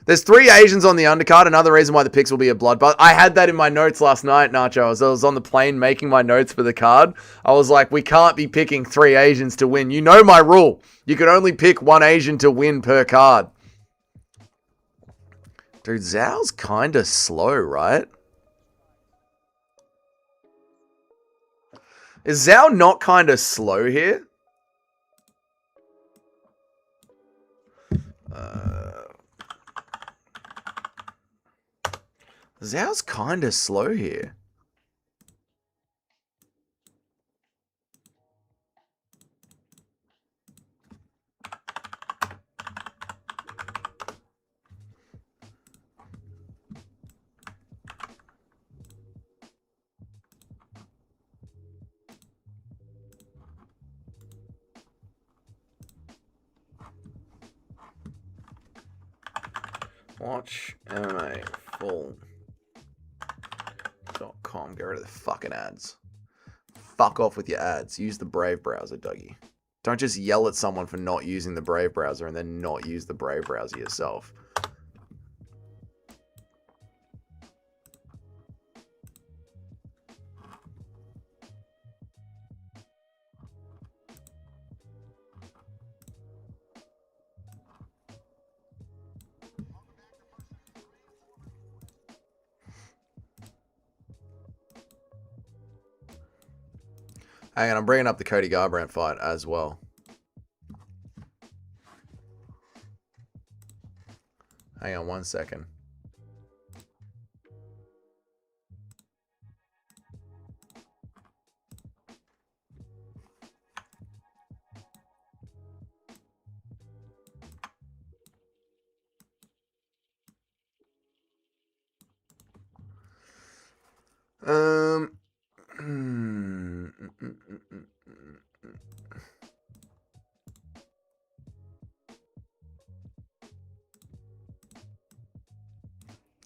There's 3 Asians on the undercard. Another reason why the picks will be a bloodbath. I had that in my notes last night, Nacho. As I was on the plane making my notes for the card, I was like, we can't be picking 3 Asians to win. You know my rule. You can only pick 1 Asian to win per card. Dude, Zhao's kind of slow, right? Is Zhao not kind of slow here? Zhao's kind of slow here. Watch MMA full.com. Get rid of the fucking ads. Fuck off with your ads. Use the Brave browser, Dougie. Don't just yell at someone for not using the Brave browser and then not use the Brave browser yourself. Hang on, I'm bringing up the Cody Garbrandt fight as well. Hang on 1 second.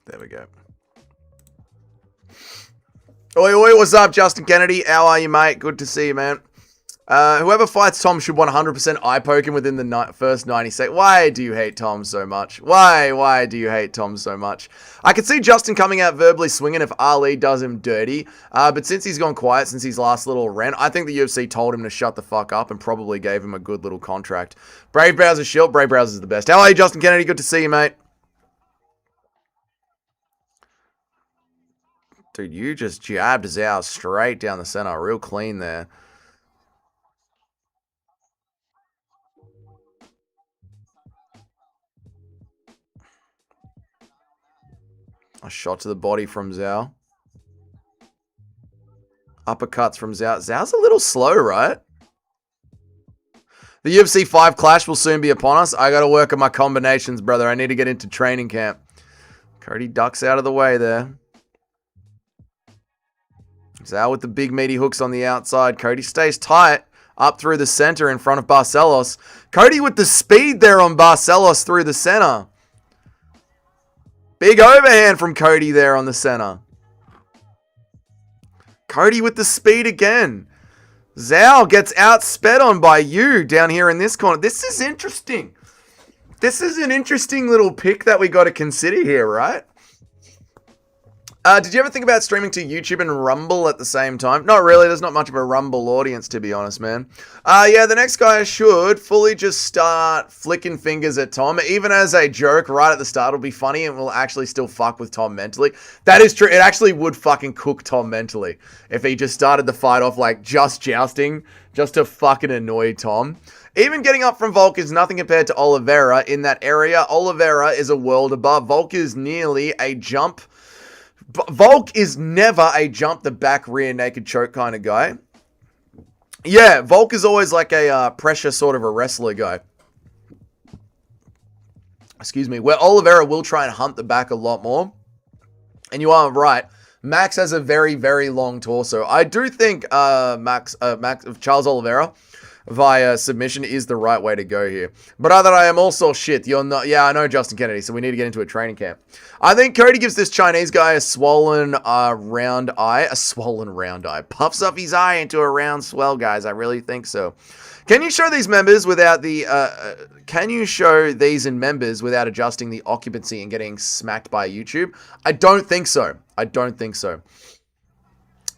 There we go. Oi, oi, what's up, Justin Kennedy? How are you, mate? Good to see you, man. Whoever fights Tom should 100% eye poke him within the first 90 seconds. Why do you hate Tom so much? Why do you hate Tom so much? I could see Justin coming out verbally swinging if Ali does him dirty. But since he's gone quiet since his last little rant, I think the UFC told him to shut the fuck up and probably gave him a good little contract. Brave Browser's shield. Brave Browser's the best. How are you, Justin Kennedy? Good to see you, mate. Dude, you just jabbed Zhao straight down the center. Real clean there. A shot to the body from Zhao. Uppercuts from Zhao. Zhao's a little slow, right? The UFC 5 clash will soon be upon us. I got to work on my combinations, brother. I need to get into training camp. Cody ducks out of the way there. Zhao with the big meaty hooks on the outside. Cody stays tight up through the center in front of Barcelos. Cody with the speed there on Barcelos through the center. Big overhand from Cody there on the center. Cody with the speed again. Zhao gets outsped on by Yu down here in this corner. This is interesting. This is an interesting little pick that we got to consider here, right? Did you ever think about streaming to YouTube and Rumble at the same time? Not really. There's not much of a Rumble audience, to be honest, man. Yeah, the next guy should fully just start flicking fingers at Tom. Even as a joke right at the start, it'll be funny and will actually still fuck with Tom mentally. That is true. It actually would fucking cook Tom mentally if he just started the fight off like just jousting, just to fucking annoy Tom. Even getting up from Volk is nothing compared to Oliveira in that area. Oliveira is a world above. Volk is nearly a jump. Volk is never a jump the back rear naked choke kind of guy. Yeah, Volk is always like a pressure sort of a wrestler guy. Excuse me. Where Oliveira will try and hunt the back a lot more. And you are right. Max has a very, very long torso. I do think Charles Oliveira via submission is the right way to go here. But other than I am also shit. You're not. Yeah, I know Justin Kennedy, so we need to get into a training camp. I think Cody gives this Chinese guy a swollen round eye. A swollen round eye. Puffs up his eye into a round swell, guys. I really think so. Can you show these members without the... can you show these in members without adjusting the occupancy and getting smacked by YouTube? I don't think so. I don't think so.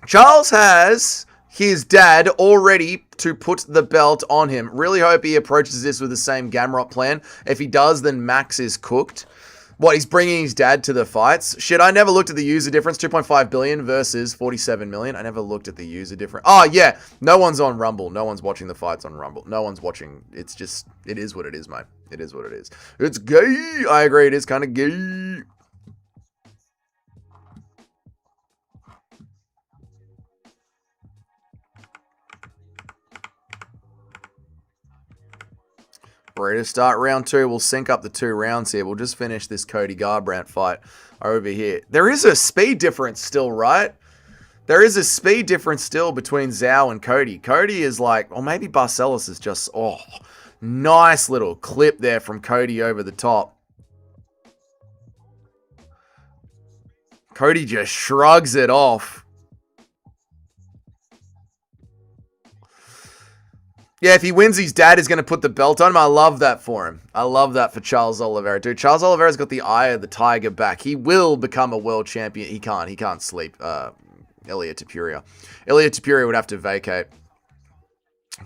Charles has his dad already to put the belt on him. Really hope he approaches this with the same Gamrot plan. If he does, then Max is cooked. What, he's bringing his dad to the fights? Shit, I never looked at the user difference. 2.5 billion versus 47 million. I never looked at the user difference. Oh, yeah. No one's on Rumble. No one's watching the fights on Rumble. No one's watching. It's just, it is what it is, mate. It is what it is. It's gay. I agree. It is kind of gay. Ready to start round 2. We'll sync up the 2 rounds here. We'll just finish this Cody Garbrandt fight over here. There is a speed difference still, right? There is a speed difference still between Zhao and Cody. Cody is like, or maybe Barcelos is just, oh, nice little clip there from Cody over the top. Cody just shrugs it off. Yeah, if he wins, his dad is going to put the belt on him. I love that for him. I love that for Charles Oliveira. Dude, Charles Oliveira's got the eye of the tiger back. He will become a world champion. He can't sleep. Ilia Topuria. Ilia Topuria would have to vacate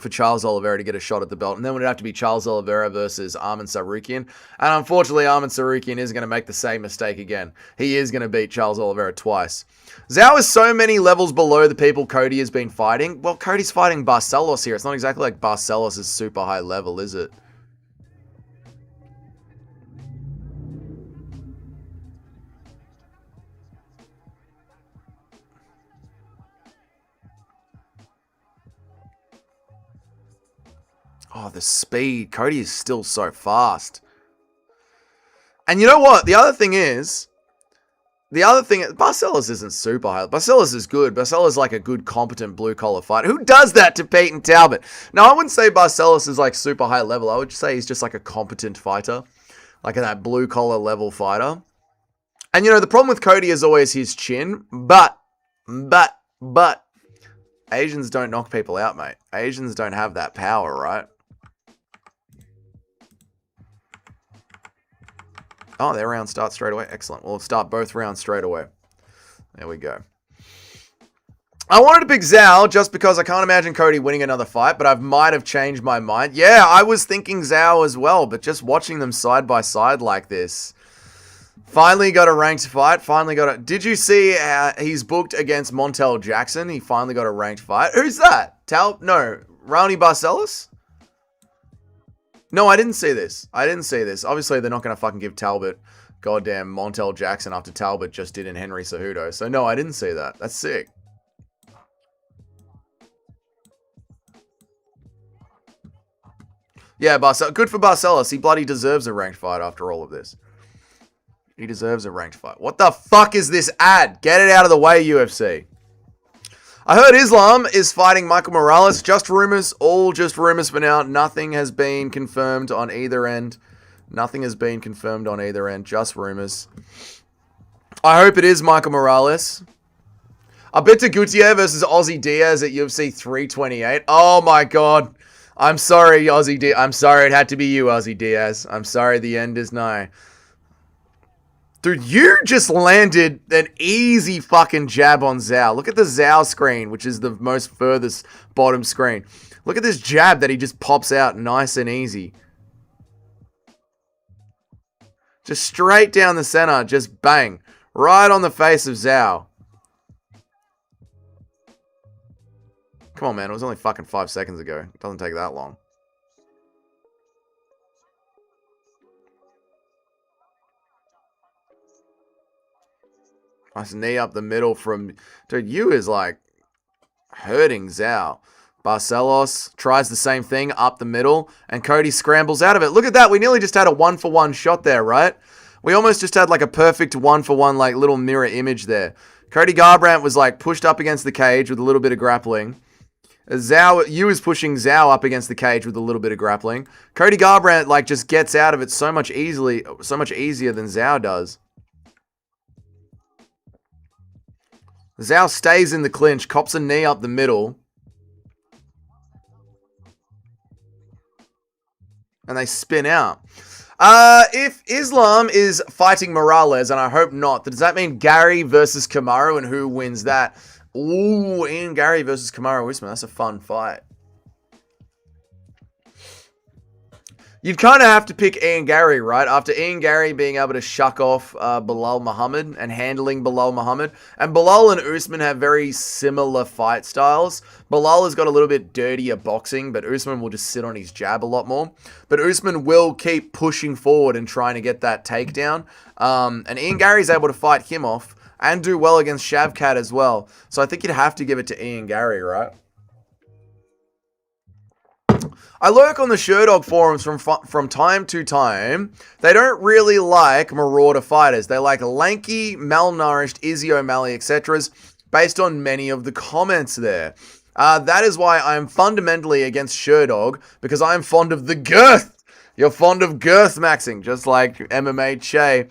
for Charles Oliveira to get a shot at the belt. And then it would have to be Charles Oliveira versus Arman Tsarukyan. And unfortunately, Arman Tsarukyan is going to make the same mistake again. He is going to beat Charles Oliveira twice. Zhao is so many levels below the people Cody has been fighting. Well, Cody's fighting Barcelos here. It's not exactly like Barcelos is super high level, is it? Oh, the speed. Cody is still so fast. And you know what? The other thing is, Barcelos isn't super high. Barcelos is good. Barcelos is like a good, competent blue-collar fighter. Who does that to Peyton Talbot? Now, I wouldn't say Barcelos is like super high level. I would say he's just like a competent fighter. Like that blue-collar level fighter. And, you know, the problem with Cody is always his chin. But, Asians don't knock people out, mate. Asians don't have that power, right? Oh, their round starts straight away. Excellent. We'll start both rounds straight away. There we go. I wanted to pick Zhao just because I can't imagine Cody winning another fight, but I might have changed my mind. Yeah, I was thinking Zhao as well, but just watching them side by side like this. Finally got a ranked fight. Finally got a... Did you see he's booked against Montel Jackson? He finally got a ranked fight. Who's that? No, Raoni Barcelos? No, I didn't see this. Obviously, they're not going to fucking give Talbot goddamn Montel Jackson after Talbot just did in Henry Cejudo. So, no, I didn't see that. That's sick. Yeah, good for Barcelos. He bloody deserves a ranked fight after all of this. He deserves a ranked fight. What the fuck is this ad? Get it out of the way, UFC. I heard Islam is fighting Michael Morales. Just rumors. All just rumors for now. Nothing has been confirmed on either end. Just rumors. I hope it is Michael Morales. I bet to Gutierrez versus Ozzy Diaz at UFC 328. Oh my god. I'm sorry, Ozzy Diaz. I'm sorry it had to be you, Ozzy Diaz. I'm sorry the end is nigh. Dude, you just landed an easy fucking jab on Zhao. Look at the Zhao screen, which is the most furthest bottom screen. Look at this jab that he just pops out nice and easy. Just straight down the center, just bang. Right on the face of Zhao. Come on, man. It was only fucking 5 seconds ago. It doesn't take that long. Nice knee up the middle from... Dude, you is like hurting Zhao. Barcelos tries the same thing up the middle, and Cody scrambles out of it. Look at that. We nearly just had a 1-for-1 shot there, right? We almost just had like a perfect 1-for-1 like little mirror image there. Cody Garbrandt was like pushed up against the cage with a little bit of grappling. You is pushing Zhao up against the cage with a little bit of grappling. Cody Garbrandt like just gets out of it so much easier than Zhao does. Zhao stays in the clinch, cops a knee up the middle. And they spin out. If Islam is fighting Morales, and I hope not, does that mean Gary versus Kamaru, and who wins that? Ooh, Ian Gary versus Kamaru Usman. That's a fun fight. You'd kind of have to pick Ian Gary, right? After Ian Gary being able to shuck off Bilal Muhammad and handling Bilal Muhammad. And Bilal and Usman have very similar fight styles. Bilal has got a little bit dirtier boxing, but Usman will just sit on his jab a lot more. But Usman will keep pushing forward and trying to get that takedown. And Ian Gary's able to fight him off and do well against Shavkat as well. So I think you'd have to give it to Ian Gary, right? I lurk on the Sherdog forums from time to time. They don't really like marauder fighters. They like lanky, malnourished, Izzy O'Malley, etc. based on many of the comments there. That is why I'm fundamentally against Sherdog, because I'm fond of the girth. You're fond of girth maxing, just like MMA Che.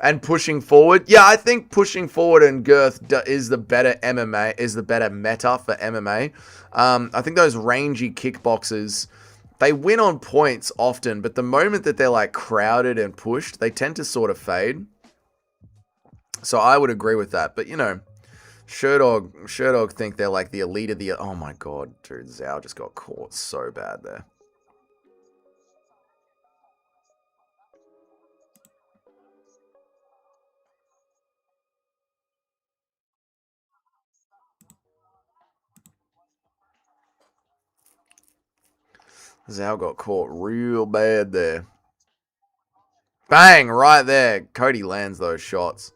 And pushing forward. Yeah, I think pushing forward and girth is the better MMA, is the better meta for MMA. I think those rangy kickboxers, they win on points often, but the moment that they're like crowded and pushed, they tend to sort of fade. So I would agree with that. But, you know, Sherdog think they're like the elite of the... Oh my god, dude, Zhao just got caught so bad there. Zhao got caught real bad there. Bang, right there. Cody lands those shots.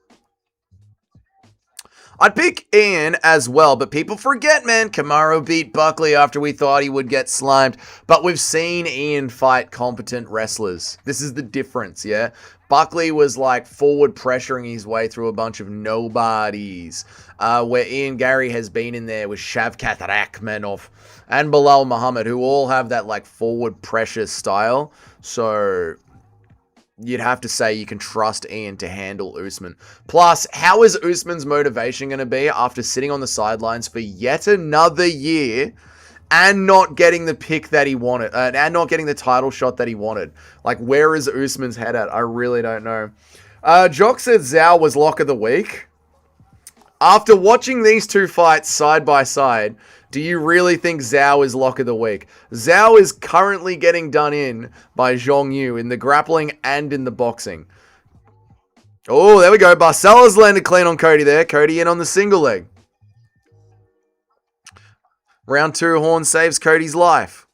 I'd pick Ian as well, but people forget, man. Kamaru beat Buckley after we thought he would get slimed. But we've seen Ian fight competent wrestlers. This is the difference, yeah? Buckley was like forward pressuring his way through a bunch of nobodies. Where Ian Gary has been in there with Shavkat Rakhmonov and Bilal Muhammad, who all have that like forward pressure style. So you'd have to say you can trust Ian to handle Usman. Plus, how is Usman's motivation going to be after sitting on the sidelines for yet another year and not getting the pick that he wanted, and not getting the title shot that he wanted? Like, where is Usman's head at? I really don't know. Jock said Zhao was lock of the week. After watching these two fights side by side, do you really think Zhao is lock of the week? Zhao is currently getting done in by Zhong Yu in the grappling and in the boxing. Oh, there we go. Barcelo's landed clean on Cody there. Cody in on the single leg. Round 2, Horn saves Cody's life.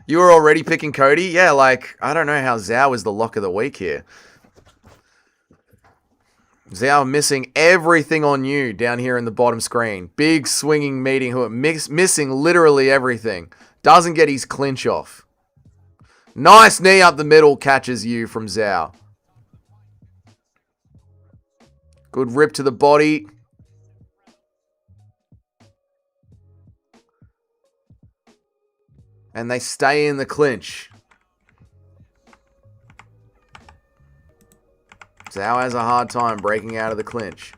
You were already picking Cody? Yeah, like, I don't know how Zhao is the lock of the week here. Zhao missing everything on you down here in the bottom screen. Big swinging meeting who missing literally everything. Doesn't get his clinch off. Nice knee up the middle catches you from Zhao. Good rip to the body. And they stay in the clinch. Zhao has a hard time breaking out of the clinch.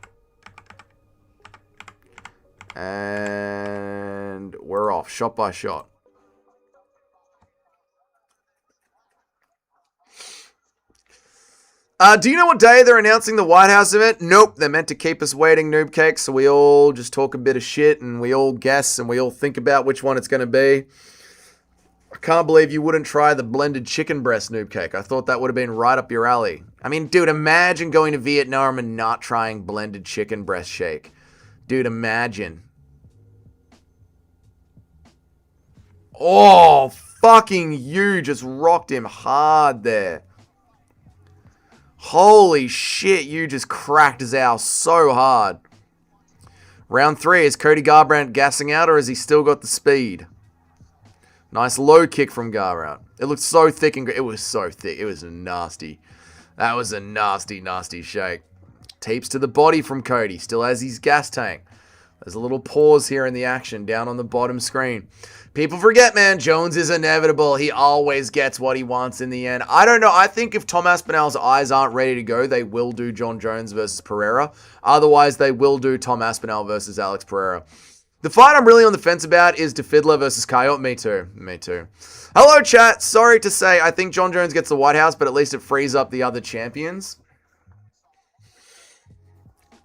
And we're off, shot by shot. Do you know what day they're announcing the White House event? Nope, they're meant to keep us waiting, Noob Cake, so we all just talk a bit of shit and we all guess and we all think about which one it's going to be. I can't believe you wouldn't try the blended chicken breast, Noob Cake. I thought that would have been right up your alley. I mean, dude, imagine going to Vietnam and not trying blended chicken breast shake. Dude, imagine. Oh, fucking you just rocked him hard there. Holy shit, you just cracked Zhao so hard. Round 3, is Cody Garbrandt gassing out or has he still got the speed? Nice low kick from Garbrandt. It looked so thick and it was so thick. It was nasty. That was a nasty, nasty shake. Tapes to the body from Cody. Still has his gas tank. There's a little pause here in the action down on the bottom screen. People forget, man, Jones is inevitable. He always gets what he wants in the end. I don't know. I think if Tom Aspinall's eyes aren't ready to go, they will do John Jones versus Pereira. Otherwise, they will do Tom Aspinall versus Alex Pereira. The fight I'm really on the fence about is DeFidler versus Coyote. Me too. Me too. Hello, chat. Sorry to say, I think John Jones gets the White House, but at least it frees up the other champions.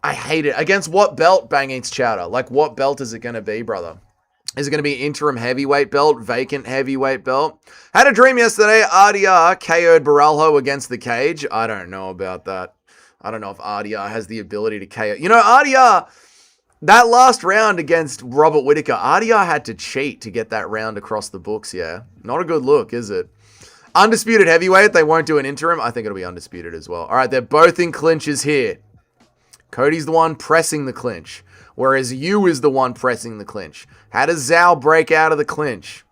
I hate it. Against what belt, Bang Eats Chowder? Like, what belt is it going to be, brother? Is it going to be interim heavyweight belt, vacant heavyweight belt? Had a dream yesterday. RDR KO'd Baralho against the cage. I don't know about that. I don't know if RDR has the ability to KO. You know, RDR... That last round against Robert Whittaker, RDR had to cheat to get that round across the books, yeah. Not a good look, is it? Undisputed heavyweight, they won't do an interim. I think it'll be undisputed as well. All right, they're both in clinches here. Cody's the one pressing the clinch, whereas Yu is the one pressing the clinch. How does Zhao break out of the clinch?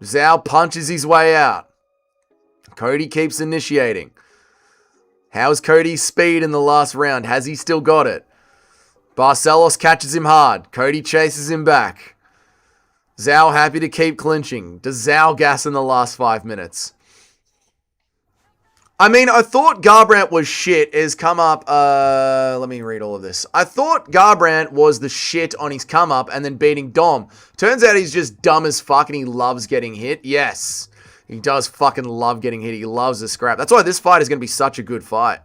Zhao punches his way out. Cody keeps initiating. How's Cody's speed in the last round? Has he still got it? Barcelos catches him hard. Cody chases him back. Zhao happy to keep clinching. Does Zhao gas in the last 5 minutes? I mean, I thought Garbrandt was shit. Is come up. Let me read all of this. I thought Garbrandt was the shit on his come up and then beating Dom. Turns out he's just dumb as fuck and he loves getting hit. Yes. He does fucking love getting hit. He loves the scrap. That's why this fight is going to be such a good fight.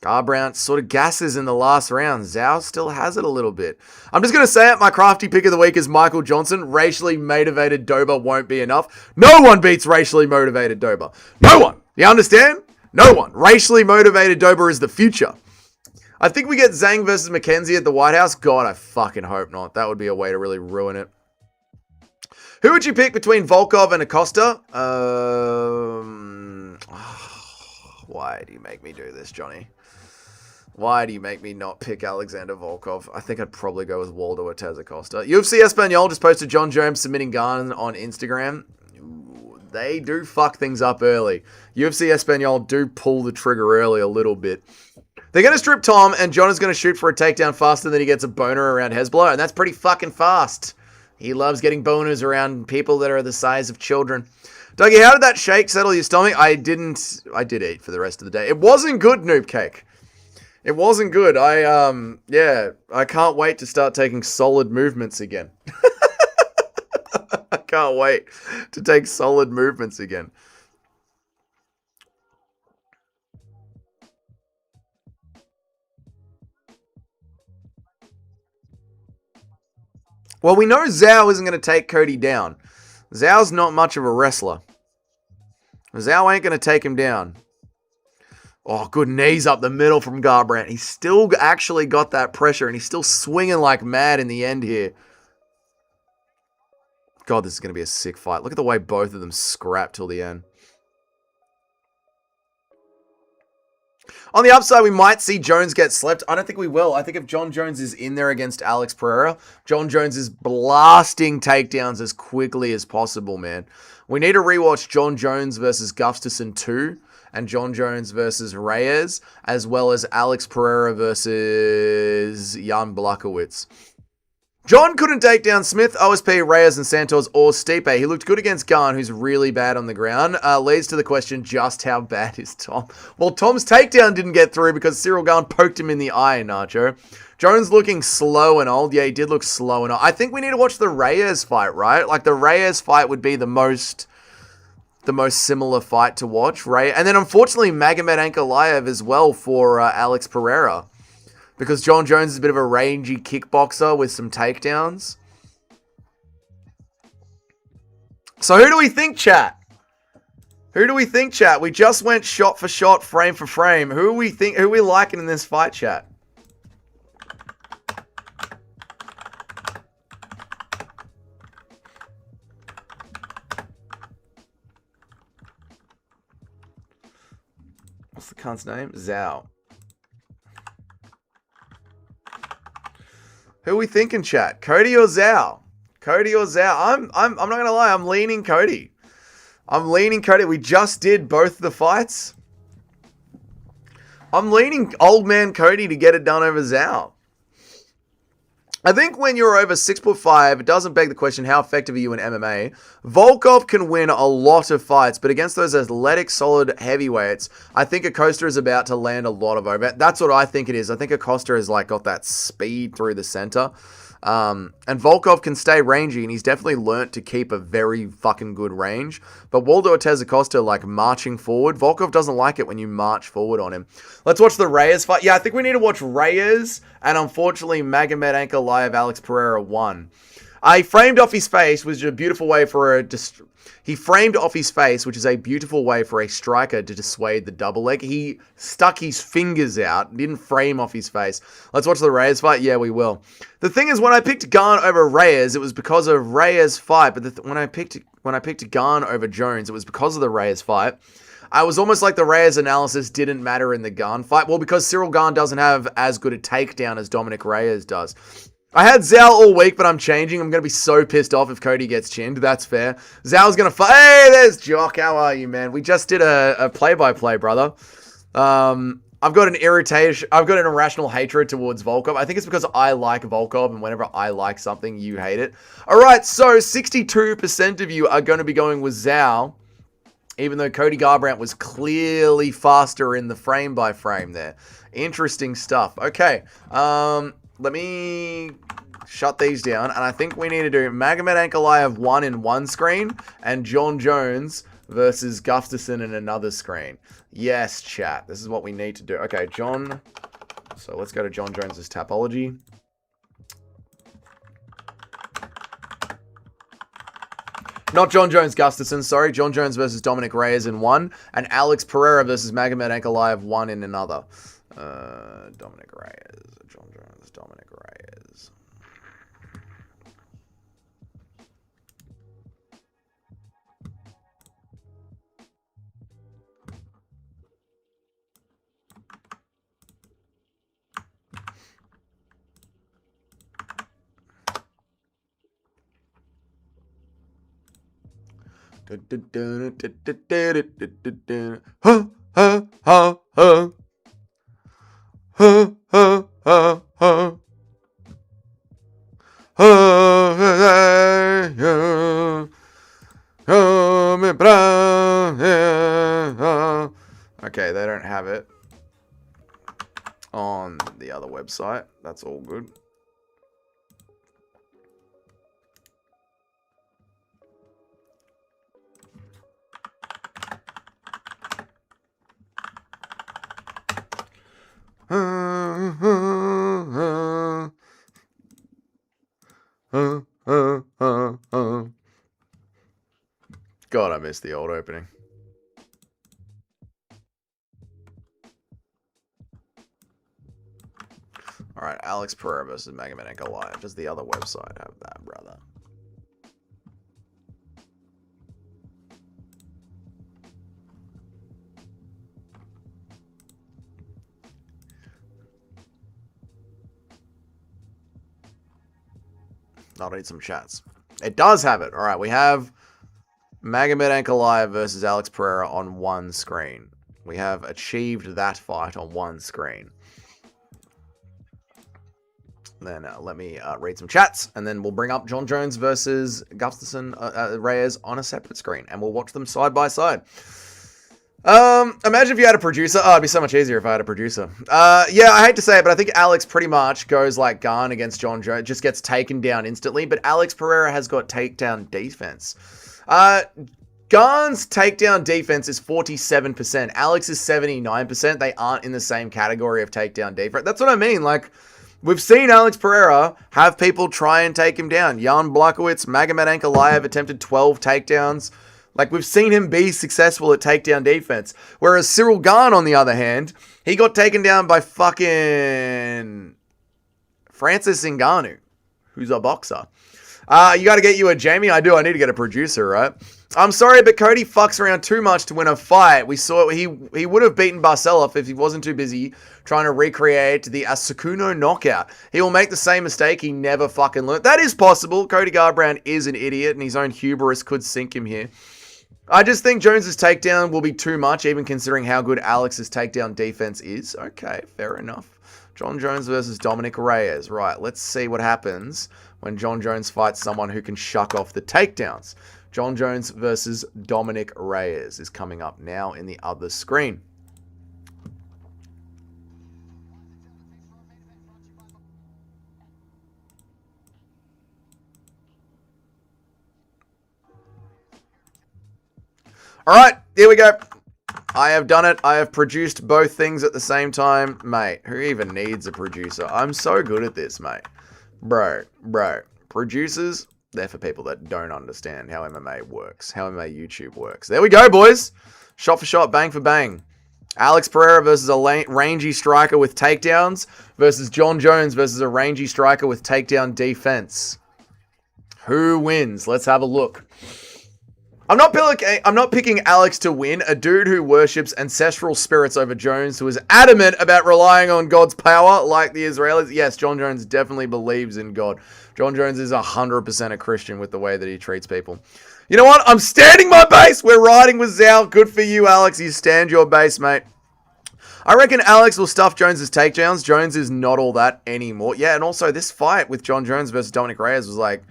Garbrandt sort of gasses in the last round. Zhao still has it a little bit. I'm just going to say it. My crafty pick of the week is Michael Johnson. Racially motivated Dober won't be enough. No one beats racially motivated Dober. No one. You understand? No one. Racially motivated Dober is the future. I think we get Zhang versus McKenzie at the White House. God, I fucking hope not. That would be a way to really ruin it. Who would you pick between Volkov and Acosta? Why do you make me do this, Johnny? Why do you make me not pick Alexander Volkov? I think I'd probably go with Waldo Ortez Acosta. UFC Espanol just posted John Jones submitting Garn on Instagram. They do fuck things up early. UFC Espanol do pull the trigger early a little bit. They're going to strip Tom, and John is going to shoot for a takedown faster than he gets a boner around Hezbollah, and that's pretty fucking fast. He loves getting boners around people that are the size of children. Dougie, how did that shake settle your stomach? I did eat for the rest of the day. It wasn't good, Noob Cake. It wasn't good. I can't wait to start taking solid movements again. I can't wait to take solid movements again. Well, we know Zhao isn't going to take Cody down. Zhao's not much of a wrestler. Zhao ain't going to take him down. Oh, good knees up the middle from Garbrandt. He's still actually got that pressure, and he's still swinging like mad in the end here. God, this is going to be a sick fight. Look at the way both of them scrap till the end. On the upside, we might see Jones get slept. I don't think we will. I think if John Jones is in there against Alex Pereira, John Jones is blasting takedowns as quickly as possible, man. We need to rewatch John Jones versus Gustafsson 2 and John Jones versus Reyes, as well as Alex Pereira versus Jan Blachowicz. John couldn't take down Smith, OSP, Reyes, and Santos or Stipe. He looked good against Garn, who's really bad on the ground. Leads to the question, just how bad is Tom? Well, Tom's takedown didn't get through because Cyril Garn poked him in the eye, Nacho. Jones looking slow and old. Yeah, he did look slow and old. I think we need to watch the Reyes fight, right? Like, the Reyes fight would be the most similar fight to watch, right? And then, unfortunately, Magomed Ankalaev as well for Alex Pereira. Because John Jones is a bit of a rangy kickboxer with some takedowns. So who do we think, chat? Who do we think, chat? We just went shot for shot, frame for frame. Who are we liking in this fight, chat? What's the cunt's name? Zhao. Who are we thinking, chat? Cody or Zhao? Cody or Zhao? I'm not gonna lie, I'm leaning Cody. I'm leaning Cody. We just did both the fights. I'm leaning old man Cody to get it done over Zhao. I think when you're over 6'5", it doesn't beg the question, how effective are you in MMA? Volkov can win a lot of fights, but against those athletic, solid heavyweights, I think Acosta is about to land a lot of over. That's what I think it is. I think Acosta has like got that speed through the center. And Volkov can stay rangy, and he's definitely learnt to keep a very fucking good range. But Waldo Ortiz Acosta, like, marching forward, Volkov doesn't like it when you march forward on him. Let's watch the Reyes fight. Yeah, I think we need to watch Reyes, and unfortunately, Magomed Ankalaev, Alex Pereira won. He framed off his face, which is a beautiful way for a... He framed off his face, which is a beautiful way for a striker to dissuade the double leg. He stuck his fingers out, didn't frame off his face. Let's watch the Reyes fight. Yeah, we will. The thing is, when I picked Garn over Reyes, it was because of Reyes' fight. But when I picked Garn over Jones, it was because of the Reyes fight. I was almost like the Reyes analysis didn't matter in the Garn fight. Well, because Cyril Garn doesn't have as good a takedown as Dominic Reyes does. I had Zhao all week, but I'm changing. I'm going to be so pissed off if Cody gets chinned. That's fair. Zhao's going to fight. Hey, there's Jock. How are you, man? We just did a play-by-play, brother. I've got an irritation. I've got an irrational hatred towards Volkov. I think it's because I like Volkov, and whenever I like something, you hate it. All right, so 62% of you are going to be going with Zhao, even though Cody Garbrandt was clearly faster in the frame-by-frame there. Interesting stuff. Okay, let me shut these down, and I think we need to do Magomed Ankalaev 1 in one screen, and John Jones versus Gustafsson in another screen. Yes, chat. This is what we need to do. Okay, John. So let's go to John Jones's Tapology. Not John Jones Gustafsson, sorry. John Jones versus Dominic Reyes in one, and Alex Pereira versus Magomed Ankalaev 1 in another. Dominic Reyes. John Jones, Dominic Reyes. Ha ha ha ha. Okay, they don't have it on the other website. That's all good. God, I missed the old opening. Alright, Alex Pereira versus Magomed Ankalaev. Does the other website have that, brother? I'll read some chats. It does have it. Alright, we have Magomed Ankalaev versus Alex Pereira on one screen. We have achieved that fight on one screen. Then let me read some chats, and then we'll bring up John Jones versus Gustafsson Reyes on a separate screen, and we'll watch them side by side. Imagine if you had a producer. Oh, it'd be so much easier if I had a producer. Yeah, I hate to say it, but I think Alex pretty much goes like Garn against John Jones, just gets taken down instantly, but Alex Pereira has got takedown defense. Garn's takedown defense is 47%. Alex is 79%. They aren't in the same category of takedown defense. That's what I mean. Like, we've seen Alex Pereira have people try and take him down. Jan Blachowicz, Magomed Ankalaev attempted 12 takedowns. Like, we've seen him be successful at takedown defense. Whereas Cyril Garn, on the other hand, he got taken down by fucking Francis Ngannou, who's a boxer. You got to get you a Jamie? I do. I need to get a producer, right? I'm sorry, but Cody fucks around too much to win a fight. We saw he would have beaten Barcelov if he wasn't too busy trying to recreate the Asukuno knockout. He will make the same mistake he never fucking learned. That is possible. Cody Garbrandt is an idiot, and his own hubris could sink him here. I just think Jones's takedown will be too much, even considering how good Alex's takedown defense is. Okay, fair enough. John Jones versus Dominic Reyes. Right, let's see what happens when John Jones fights someone who can shuck off the takedowns. John Jones versus Dominic Reyes is coming up now in the other screen. All right, here we go. I have done it. I have produced both things at the same time. Mate, who even needs a producer? I'm so good at this, mate. Bro. Producers, they're for people that don't understand how MMA works, how MMA YouTube works. There we go, boys. Shot for shot, bang for bang. Alex Pereira versus a rangy striker with takedowns versus John Jones versus a rangy striker with takedown defense. Who wins? Let's have a look. I'm not picking Alex to win, a dude who worships ancestral spirits over Jones, who is adamant about relying on God's power like the Israelis. Yes, John Jones definitely believes in God. John Jones is 100% a Christian with the way that he treats people. You know what? I'm standing my base. We're riding with Zal. Good for you, Alex. You stand your base, mate. I reckon Alex will stuff Jones's takedowns. Jones is not all that anymore. Yeah, and also this fight with John Jones versus Dominic Reyes was like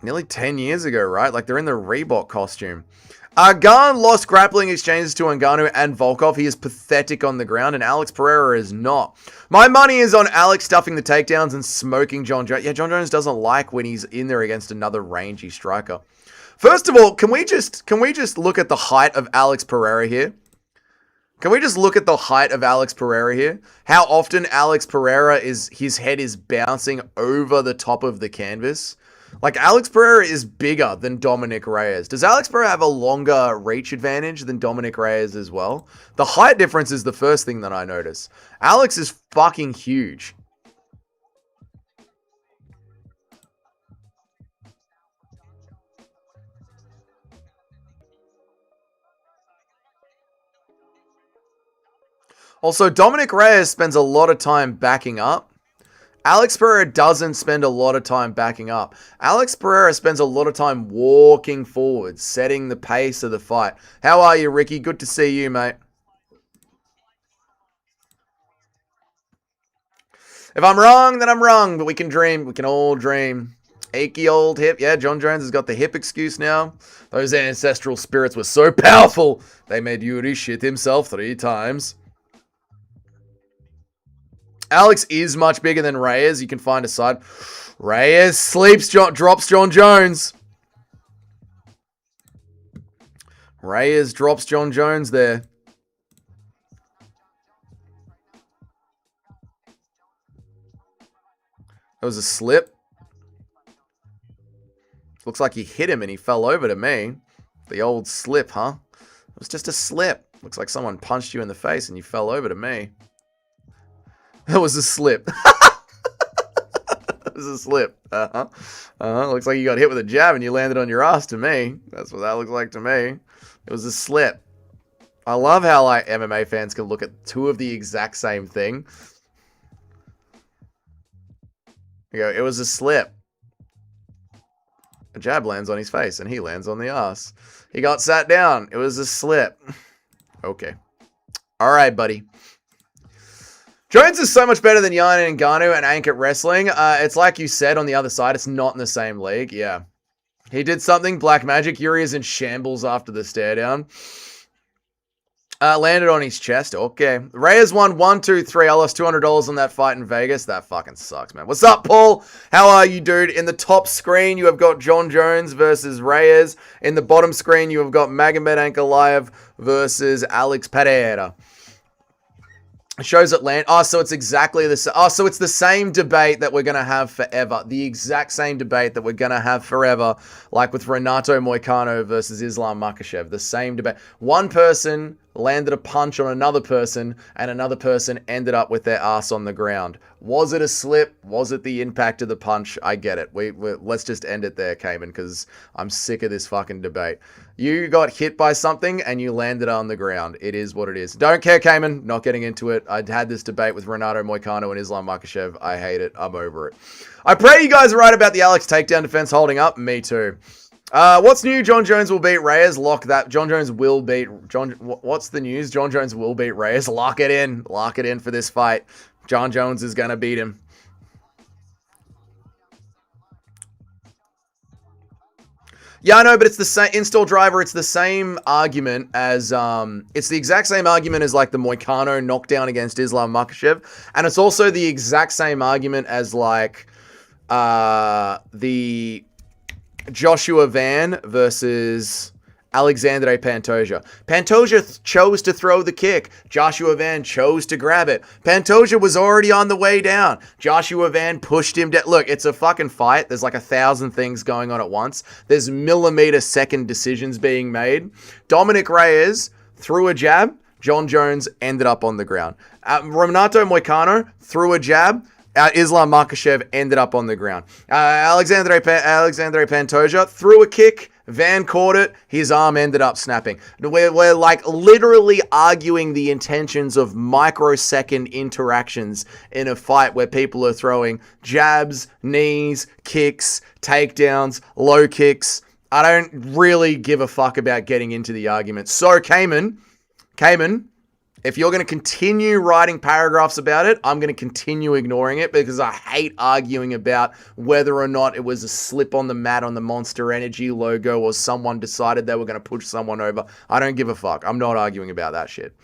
nearly 10 years ago, right? Like, they're in the Reebok costume. Garn lost grappling exchanges to Ngannou and Volkov. He is pathetic on the ground, and Alex Pereira is not. My money is on Alex stuffing the takedowns and smoking John Jones. Yeah, John Jones doesn't like when he's in there against another rangy striker. First of all, can we just look at the height of Alex Pereira here? Can we just look at the height of Alex Pereira here? How often Alex Pereira his head is bouncing over the top of the canvas? Like, Alex Pereira is bigger than Dominic Reyes. Does Alex Pereira have a longer reach advantage than Dominic Reyes as well? The height difference is the first thing that I notice. Alex is fucking huge. Also, Dominic Reyes spends a lot of time backing up. Alex Pereira doesn't spend a lot of time backing up. Alex Pereira spends a lot of time walking forward, setting the pace of the fight. How are you, Ricky? Good to see you, mate. If I'm wrong, then I'm wrong, but we can dream. We can all dream. Achy old hip. Yeah, John Jones has got the hip excuse now. Those ancestral spirits were so powerful, they made Yuri shit himself 3 times. Alex is much bigger than Reyes. You can find a side. Reyes sleeps, drops John Jones. Reyes drops John Jones there. That was a slip. Looks like he hit him and he fell over to me. The old slip, huh? It was just a slip. Looks like someone punched you in the face and you fell over to me. That was a slip. It was a slip. Looks like you got hit with a jab and you landed on your ass to me. That's what that looks like to me. It was a slip. I love how like MMA fans can look at 2 of the exact same thing. You go, it was a slip. A jab lands on his face and he lands on the ass. He got sat down. It was a slip. Okay. All right, buddy. Jones is so much better than Yan and Ngannou and Ain't at wrestling. It's like you said on the other side. It's not in the same league. Yeah. He did something. Black Magic. Yuri is in shambles after the stare down. Landed on his chest. Okay. Reyes won 1, 2, 3. I lost $200 on that fight in Vegas. That fucking sucks, man. What's up, Paul? How are you, dude? In the top screen, you have got John Jones versus Reyes. In the bottom screen, you have got Magomed Ankalaev versus Alex Pereira. Shows Atlanta. Oh, so it's exactly the same. Oh, so it's the same debate that we're going to have forever. The exact same debate that we're going to have forever, like with Renato Moicano versus Islam Makhachev. The same debate. One person landed a punch on another person, and another person ended up with their ass on the ground. Was it a slip? Was it the impact of the punch? I get it. Let's just end it there, Cayman, because I'm sick of this fucking debate. You got hit by something and you landed on the ground. It is what it is. Don't care, Cayman. Not getting into it. I had this debate with Renato Moicano and Islam Makhachev. I hate it. I'm over it. I pray you guys are right about the Alex takedown defense holding up. Me too. What's new? John Jones will beat Reyes. Lock that. John Jones will beat... What's the news? John Jones will beat Reyes. Lock it in. Lock it in for this fight. John Jones is going to beat him. Yeah, I know, but it's the same install driver. It's the same argument as it's the exact same argument as like the Moicano knockdown against Islam Makhachev, and it's also the exact same argument as like the Joshua Van versus Alexandre Pantoja. Pantoja chose to throw the kick. Joshua Van chose to grab it. Pantoja was already on the way down. Joshua Van pushed him down. Look, it's a fucking fight. There's like 1,000 things going on at once. There's millimeter second decisions being made. Dominic Reyes threw a jab. John Jones ended up on the ground. Renato Moicano threw a jab. Islam Makhachev ended up on the ground. Alexandre Pantoja threw a kick. Van caught it. His arm ended up snapping. We're like literally arguing the intentions of microsecond interactions in a fight where people are throwing jabs, knees, kicks, takedowns, low kicks. I don't really give a fuck about getting into the argument. So, Cayman, if you're going to continue writing paragraphs about it, I'm going to continue ignoring it because I hate arguing about whether or not it was a slip on the mat on the Monster Energy logo or someone decided they were going to push someone over. I don't give a fuck. I'm not arguing about that shit.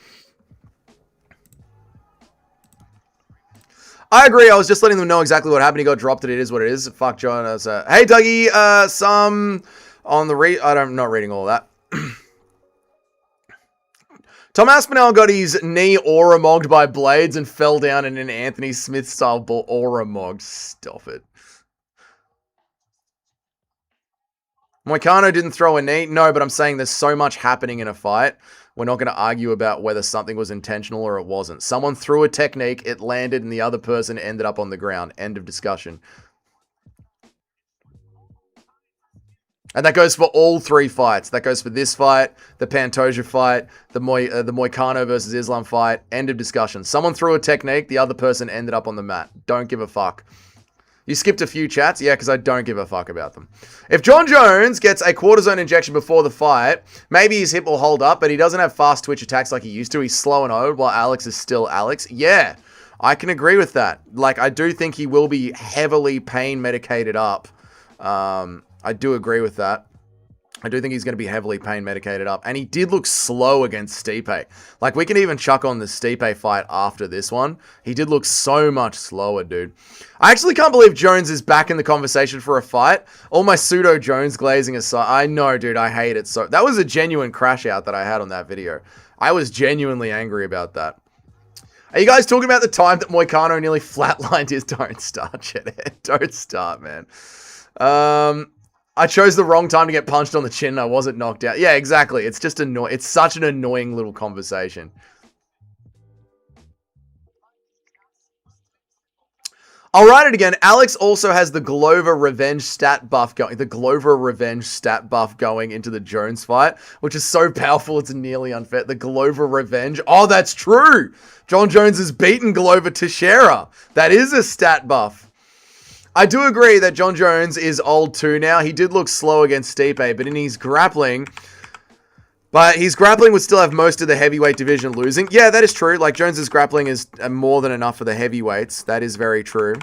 I agree. I was just letting them know exactly what happened. He got dropped. It is what it is. Fuck John. Hey, Dougie. Some on the I'm not reading all that. Tom Aspinall got his knee aura-mogged by blades and fell down in an Anthony Smith-style aura-mogged. Stop it. Moicano didn't throw a knee. No, but I'm saying there's so much happening in a fight. We're not going to argue about whether something was intentional or it wasn't. Someone threw a technique, it landed, and the other person ended up on the ground. End of discussion. And that goes for all 3 fights. That goes for this fight, the Pantoja fight, the Moicano versus Islam fight. End of discussion. Someone threw a technique, the other person ended up on the mat. Don't give a fuck. You skipped a few chats? Yeah, because I don't give a fuck about them. If John Jones gets a cortisone injection before the fight, maybe his hip will hold up, but he doesn't have fast twitch attacks like he used to. He's slow and old while Alex is still Alex. Yeah. I can agree with that. Like, I do think he will be heavily pain medicated up. I do agree with that. I do think he's going to be heavily pain medicated up. And he did look slow against Stipe. Like, we can even chuck on the Stipe fight after this one. He did look so much slower, dude. I actually can't believe Jones is back in the conversation for a fight. All my pseudo Jones glazing aside. I know, dude. I hate it. So that was a genuine crash out that I had on that video. I was genuinely angry about that. Are you guys talking about the time that Moicano nearly flatlined his... Don't start, Chet. Don't start, man. I chose the wrong time to get punched on the chin and I wasn't knocked out. Yeah, exactly. It's just annoying. It's such an annoying little conversation. I'll write it again. Alex also has the Glover revenge stat buff going. The Glover revenge stat buff going into the Jones fight, which is so powerful it's nearly unfair. The Glover revenge. Oh, that's true. John Jones has beaten Glover Teixeira. That is a stat buff. I do agree that John Jones is old too now. He did look slow against Stipe, but in his grappling... But his grappling would still have most of the heavyweight division losing. Yeah, that is true. Like, Jones's grappling is more than enough for the heavyweights. That is very true.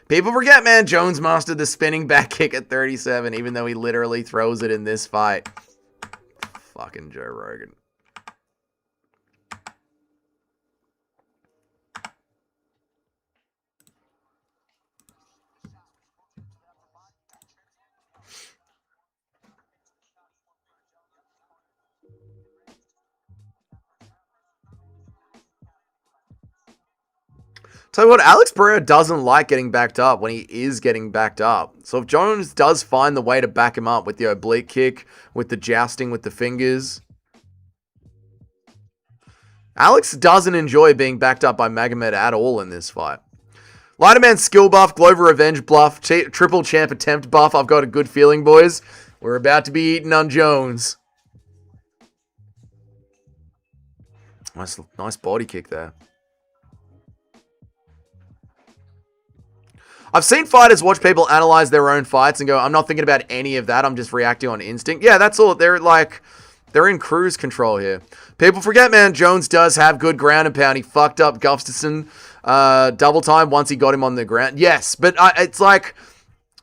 People forget, man, Jones mastered the spinning back kick at 37, even though he literally throws it in this fight. Fucking Joe Rogan. Tell you what, Alex Pereira doesn't like getting backed up when he is getting backed up. So if Jones does find the way to back him up with the oblique kick, with the jousting with the fingers... Alex doesn't enjoy being backed up by Magomed at all in this fight. Lighterman skill buff, Glover revenge buff, triple champ attempt buff. I've got a good feeling, boys. We're about to be eating on Jones. Nice body kick there. I've seen fighters watch people analyze their own fights and go, I'm not thinking about any of that. I'm just reacting on instinct. Yeah, that's all. They're in cruise control here. People forget, man, Jones does have good ground and pound. He fucked up Gustafsson double time once he got him on the ground. Yes, but it's like...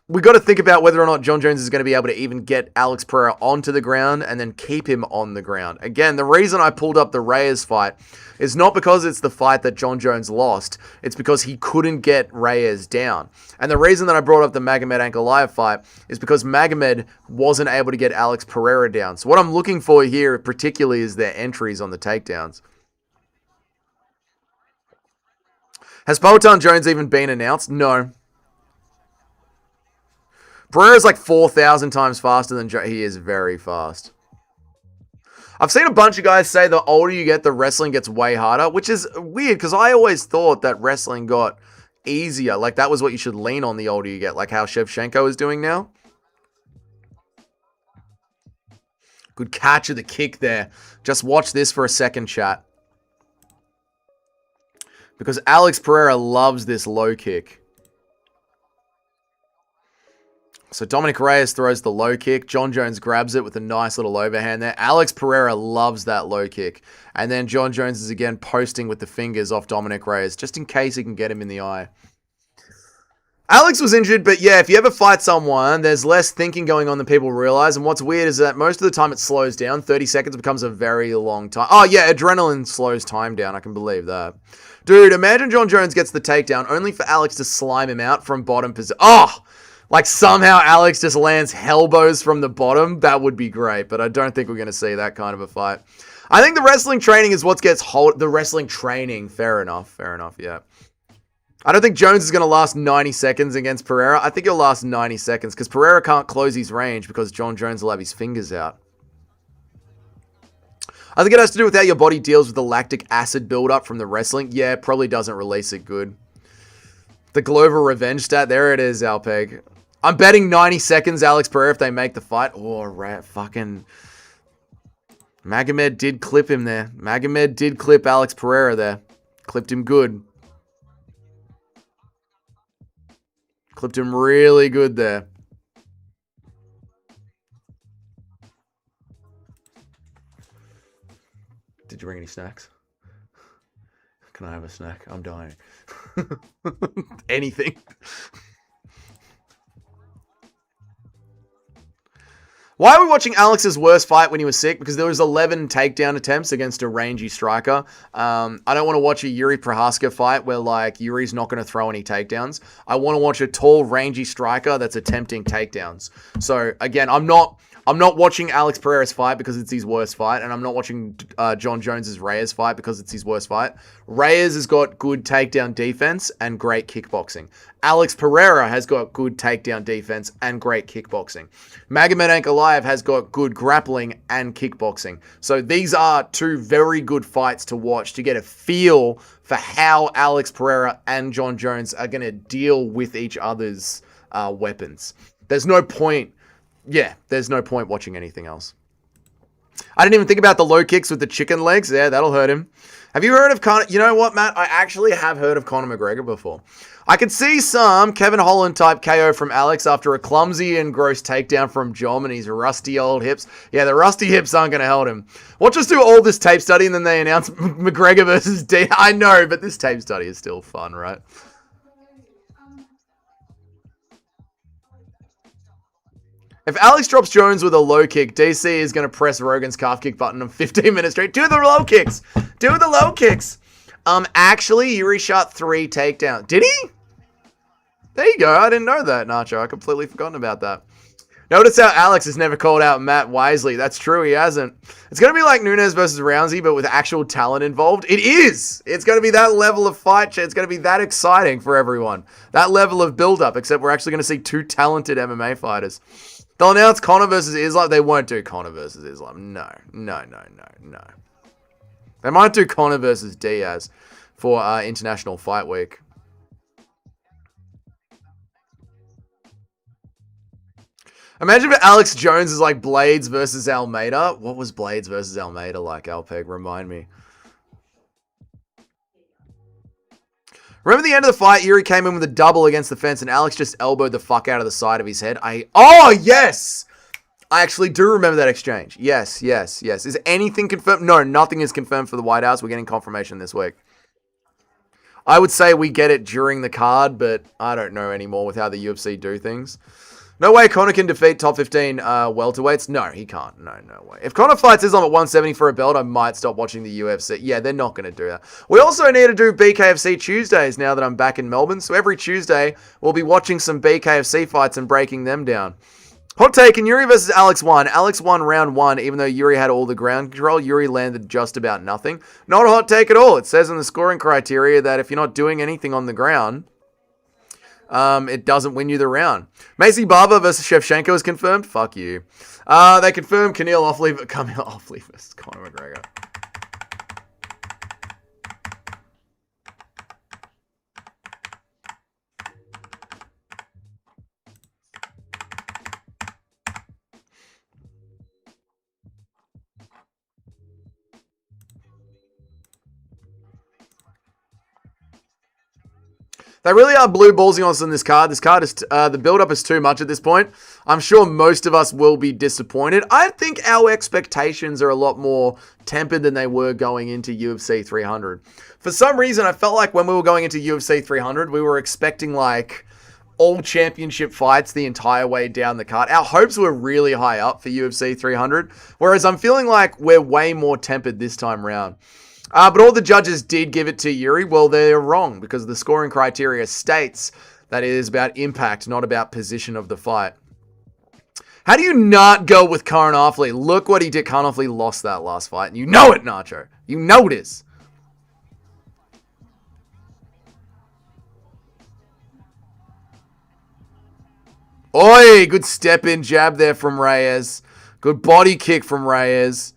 we got to think about whether or not John Jones is going to be able to even get Alex Pereira onto the ground and then keep him on the ground. Again, the reason I pulled up the Reyes fight is not because it's the fight that John Jones lost. It's because he couldn't get Reyes down. And the reason that I brought up the Magomed Ankalaev fight is because Magomed wasn't able to get Alex Pereira down. So what I'm looking for here particularly is their entries on the takedowns. Has Botan Jones even been announced? No. Pereira's like 4,000 times faster than Joe. He is very fast. I've seen a bunch of guys say the older you get, the wrestling gets way harder, which is weird because I always thought that wrestling got easier. Like, that was what you should lean on the older you get, like how Shevchenko is doing now. Good catch of the kick there. Just watch this for a second, chat. Because Alex Pereira loves this low kick. So Dominic Reyes throws the low kick. John Jones grabs it with a nice little overhand there. Alex Pereira loves that low kick. And then John Jones is again posting with the fingers off Dominic Reyes, just in case he can get him in the eye. Alex was injured, but yeah, if you ever fight someone, there's less thinking going on than people realize. And what's weird is that most of the time it slows down. 30 seconds becomes a very long time. Oh yeah, adrenaline slows time down. I can believe that. Dude, imagine John Jones gets the takedown only for Alex to slime him out from bottom position. Oh! Like, somehow Alex just lands elbows from the bottom. That would be great, but I don't think we're going to see that kind of a fight. I think the wrestling training is what gets the wrestling training. Fair enough, yeah. I don't think Jones is going to last 90 seconds against Pereira. I think he'll last 90 seconds because Pereira can't close his range because John Jones will have his fingers out. I think it has to do with how your body deals with the lactic acid buildup from the wrestling. Yeah, it probably doesn't release it good. The Glover revenge stat. There it is, Alpeg. I'm betting 90 seconds Alex Pereira if they make the fight. Oh, right. Fucking... Magomed did clip him there. Magomed did clip Alex Pereira there. Clipped him good. Clipped him really good there. Did you bring any snacks? Can I have a snack? I'm dying. Anything. Why are we watching Alex's worst fight when he was sick? Because there was 11 takedown attempts against a rangy striker. I don't want to watch a Yuri Prohaska fight where, like, Yuri's not going to throw any takedowns. I want to watch a tall, rangy striker that's attempting takedowns. So, again, I'm not watching Alex Pereira's fight because it's his worst fight, and I'm not watching John Jones's Reyes fight because it's his worst fight. Reyes has got good takedown defense and great kickboxing. Alex Pereira has got good takedown defense and great kickboxing. Magomed Ankalaev has got good grappling and kickboxing. So these are two very good fights to watch to get a feel for how Alex Pereira and John Jones are going to deal with each other's weapons. There's no point watching anything else. I didn't even think about the low kicks with the chicken legs. Yeah, that'll hurt him. Have you heard of Conor? You know what, Matt? I actually have heard of Conor McGregor before. I could see some Kevin Holland type KO from Alex after a clumsy and gross takedown from Jom and his rusty old hips. Yeah, the rusty hips aren't going to help him. Watch us do all this tape study and then they announce McGregor versus D. I know, but this tape study is still fun, right? If Alex drops Jones with a low kick, DC is going to press Rogan's calf kick button on 15 minutes straight. Do the low kicks. Do the low kicks. Actually, Yuri shot 3 takedowns. Did he? There you go. I didn't know that, Nacho. I completely forgotten about that. Notice how Alex has never called out Matt wisely. That's true. He hasn't. It's going to be like Nunes versus Rousey, but with actual talent involved. It is. It's going to be that level of fight. It's going to be that exciting for everyone. That level of build-up, except we're actually going to see 2 talented MMA fighters. They'll announce Conor versus Islam. They won't do Conor versus Islam. No. They might do Conor versus Diaz for International Fight Week. Imagine if Alex Jones is like Blades versus Almeida. What was Blades versus Almeida like, Alpeg? Remind me. Remember the end of the fight? Yuri came in with a double against the fence and Alex just elbowed the fuck out of the side of his head. Oh, yes! I actually do remember that exchange. Yes. Is anything confirmed? No, nothing is confirmed for the White House. We're getting confirmation this week. I would say we get it during the card, but I don't know anymore with how the UFC do things. No way Conor can defeat top 15 welterweights. No, he can't. No way. If Conor fights Islam at 170 for a belt, I might stop watching the UFC. Yeah, they're not going to do that. We also need to do BKFC Tuesdays now that I'm back in Melbourne. So every Tuesday, we'll be watching some BKFC fights and breaking them down. Hot take, in Yuri versus Alex won. Alex won round 1, even though Yuri had all the ground control. Yuri landed just about nothing. Not a hot take at all. It says in the scoring criteria that if you're not doing anything on the ground, it doesn't win you the round. Macy Barber versus Shevchenko is confirmed. Fuck you. They confirmed Camille Offley versus Conor McGregor. They really are blue ballsing us on this card. This card is, the build-up is too much at this point. I'm sure most of us will be disappointed. I think our expectations are a lot more tempered than they were going into UFC 300. For some reason, I felt like when we were going into UFC 300, we were expecting like all championship fights the entire way down the card. Our hopes were really high up for UFC 300, whereas I'm feeling like we're way more tempered this time around. But all the judges did give it to Yuri. Well, they're wrong because the scoring criteria states that it is about impact, not about position of the fight. How do you not go with Karen Offley? Look what he did. Karen Offley lost that last fight. And you know it, Nacho. You know it is. Oi, good step-in jab there from Reyes. Good body kick from Reyes.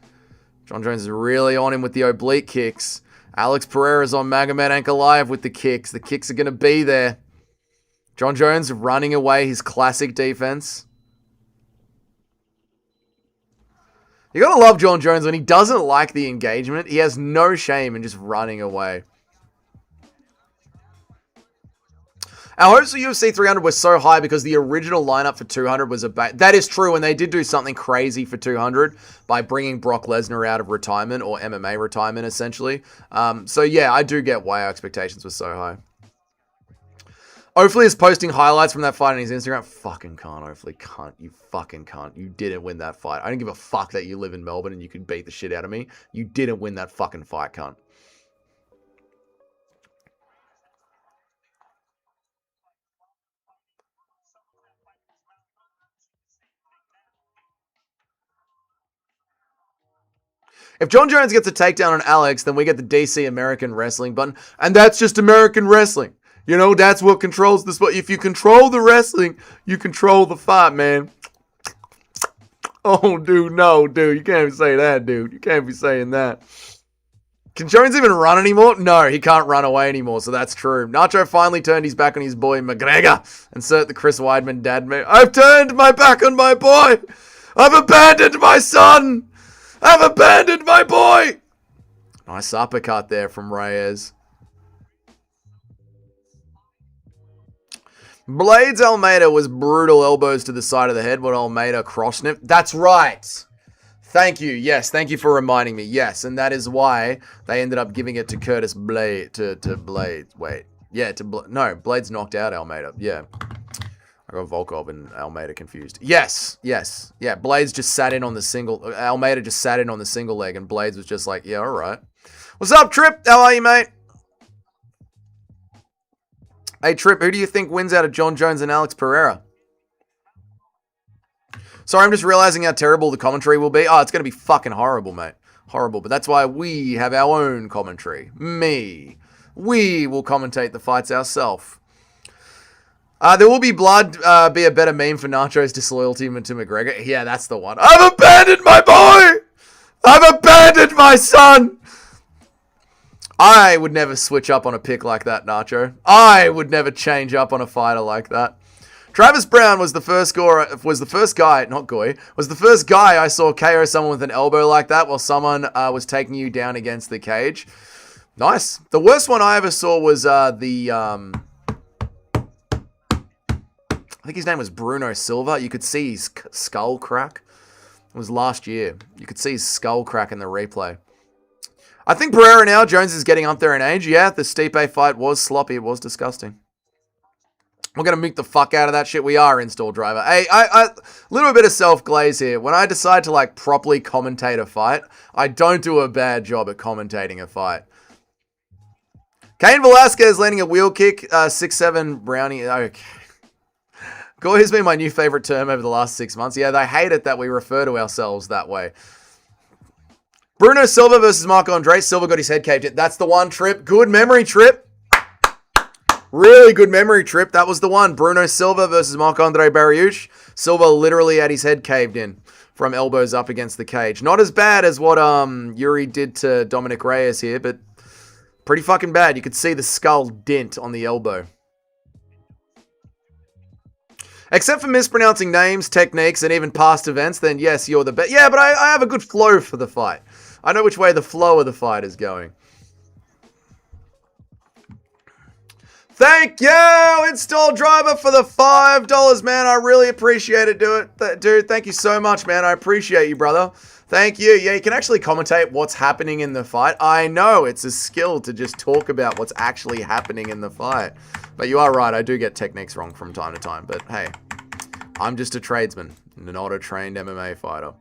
John Jones is really on him with the oblique kicks. Alex Pereira's on Magomed Ankalaev with the kicks. The kicks are going to be there. John Jones running away his classic defense. You got to love John Jones when he doesn't like the engagement. He has no shame in just running away. Our hopes for UFC 300 were so high because the original lineup for 200 was that is true, and they did do something crazy for 200 by bringing Brock Lesnar out of retirement, or MMA retirement, essentially. So yeah, I do get why our expectations were so high. Hopefully is posting highlights from that fight on his Instagram. Fucking can't, hopefully cunt. You fucking cunt. You didn't win that fight. I don't give a fuck that you live in Melbourne and you could beat the shit out of me. You didn't win that fucking fight, cunt. If John Jones gets a takedown on Alex, then we get the DC American Wrestling button. And that's just American Wrestling. You know, that's what controls the sport. If you control the wrestling, you control the fight, man. Oh, dude, no, dude. You can't say that, dude. You can't be saying that. Can Jones even run anymore? No, he can't run away anymore, so that's true. Nacho finally turned his back on his boy McGregor. Insert the Chris Weidman dad meme. I've turned my back on my boy. I've abandoned my son. I've abandoned my boy. Nice uppercut there from Reyes. Blades Almeida was brutal elbows to the side of the head when Almeida cross-snipped. That's right. Thank you. Yes, thank you for reminding me. Yes, and that is why they ended up giving it to Curtis Blade. To Blades. Wait. Yeah, no, Blades knocked out Almeida. Yeah. I got Volkov and Almeida confused. Yes. Yeah, Blades just sat in on the single. Almeida just sat in on the single leg, and Blades was just like, yeah, all right. What's up, Trip? How are you, mate? Hey, Trip, who do you think wins out of John Jones and Alex Pereira? Sorry, I'm just realizing how terrible the commentary will be. Oh, it's going to be fucking horrible, mate. Horrible. But that's why we have our own commentary. Me. We will commentate the fights ourselves. There will be blood be a better meme for Nacho's disloyalty to McGregor. Yeah, that's the one. I've abandoned my boy! I've abandoned my son! I would never switch up on a pick like that, Nacho. I would never change up on a fighter like that. Travis Brown was the first guy I saw KO someone with an elbow like that while someone was taking you down against the cage. Nice. The worst one I ever saw was I think his name was Bruno Silva. You could see his skull crack. It was last year. You could see his skull crack in the replay. I think Pereira now, Jones is getting up there in age. Yeah, the Stipe fight was sloppy. It was disgusting. We're going to milk the fuck out of that shit. We are install driver. Hey, little bit of self-glaze here. When I decide to like properly commentate a fight, I don't do a bad job at commentating a fight. Cain Velasquez landing a wheel kick, 6'7" brownie. Okay. Goy has been my new favorite term over the last 6 months. Yeah, they hate it that we refer to ourselves that way. Bruno Silva versus Marco Andres. Silva got his head caved in. That's the one, Trip. Good memory, Trip. Really good memory, Trip. That was the one. Bruno Silva versus Marc-Andre Barriouche. Silva literally had his head caved in from elbows up against the cage. Not as bad as what Yuri did to Dominic Reyes here, but pretty fucking bad. You could see the skull dent on the elbow. Except for mispronouncing names, techniques, and even past events, then yes, you're the best. Yeah, but I have a good flow for the fight. I know which way the flow of the fight is going. Thank you, Install Driver, for the $5, man. I really appreciate it, dude. Thank you so much, man. I appreciate you, brother. Thank you. Yeah, you can actually commentate what's happening in the fight. I know, it's a skill to just talk about what's actually happening in the fight. But you are right, I do get techniques wrong from time to time. But hey, I'm just a tradesman, not a trained MMA fighter.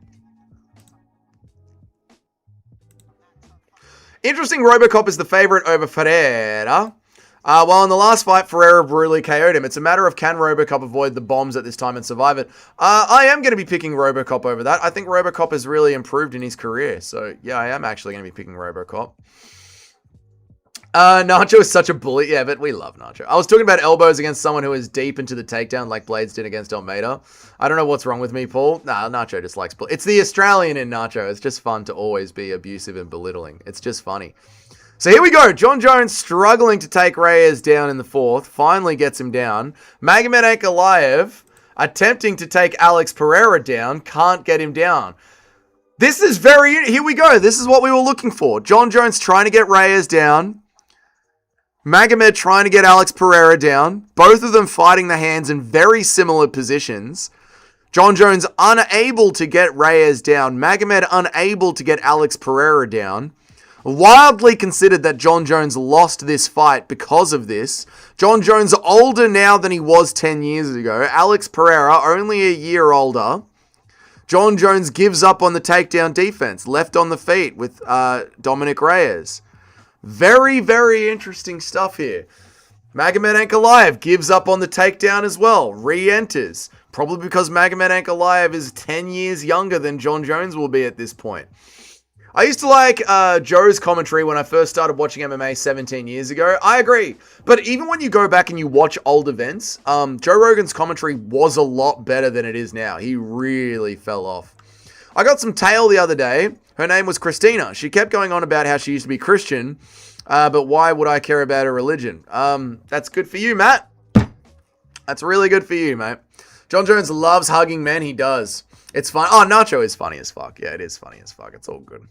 Interesting, Robocop is the favorite over Ferreira. While in the last fight, Ferreira brutally KO'd him. It's a matter of can Robocop avoid the bombs at this time and survive it. I am going to be picking Robocop over that. I think Robocop has really improved in his career. So, yeah, I am actually going to be picking Robocop. Nacho is such a bully. Yeah, but we love Nacho. I was talking about elbows against someone who is deep into the takedown like Blades did against Almeida. I don't know what's wrong with me, Paul. Nah, Nacho just likes... It's the Australian in Nacho. It's just fun to always be abusive and belittling. It's just funny. So here we go. John Jones struggling to take Reyes down in the fourth. Finally gets him down. Magomed Ankalaev attempting to take Alex Pereira down. Can't get him down. This is very... Here we go. This is what we were looking for. John Jones trying to get Reyes down. Magomed trying to get Alex Pereira down. Both of them fighting the hands in very similar positions. John Jones unable to get Reyes down. Magomed unable to get Alex Pereira down. Wildly considered that John Jones lost this fight because of this. John Jones older now than he was 10 years ago. Alex Pereira only a year older. John Jones gives up on the takedown defense. Left on the feet with Dominic Reyes. Very, very interesting stuff here. Magomed Ankalaev gives up on the takedown as well. Re-enters. Probably because Magomed Ankalaev is 10 years younger than John Jones will be at this point. I used to like Joe's commentary when I first started watching MMA 17 years ago. I agree. But even when you go back and you watch old events, Joe Rogan's commentary was a lot better than it is now. He really fell off. I got some tail the other day. Her name was Christina. She kept going on about how she used to be Christian, but why would I care about her religion? That's good for you, Matt. That's really good for you, mate. John Jones loves hugging men. He does. It's fun. Oh, Nacho is funny as fuck. Yeah, it is funny as fuck. It's all good.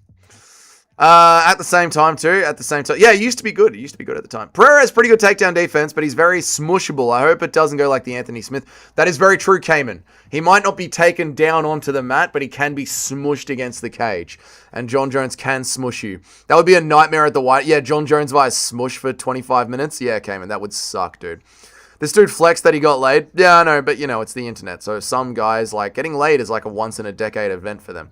At the same time, too. Yeah, he used to be good. He used to be good at the time. Pereira has pretty good takedown defense, but he's very smushable. I hope it doesn't go like the Anthony Smith. That is very true, Cayman. He might not be taken down onto the mat, but he can be smushed against the cage. And John Jones can smush you. That would be a nightmare at the white. Yeah, John Jones via smush for 25 minutes. Yeah, Cayman, that would suck, dude. This dude flexed that he got laid. Yeah, I know, but you know, it's the internet. So some guys, like, getting laid is like a once-in-a-decade event for them.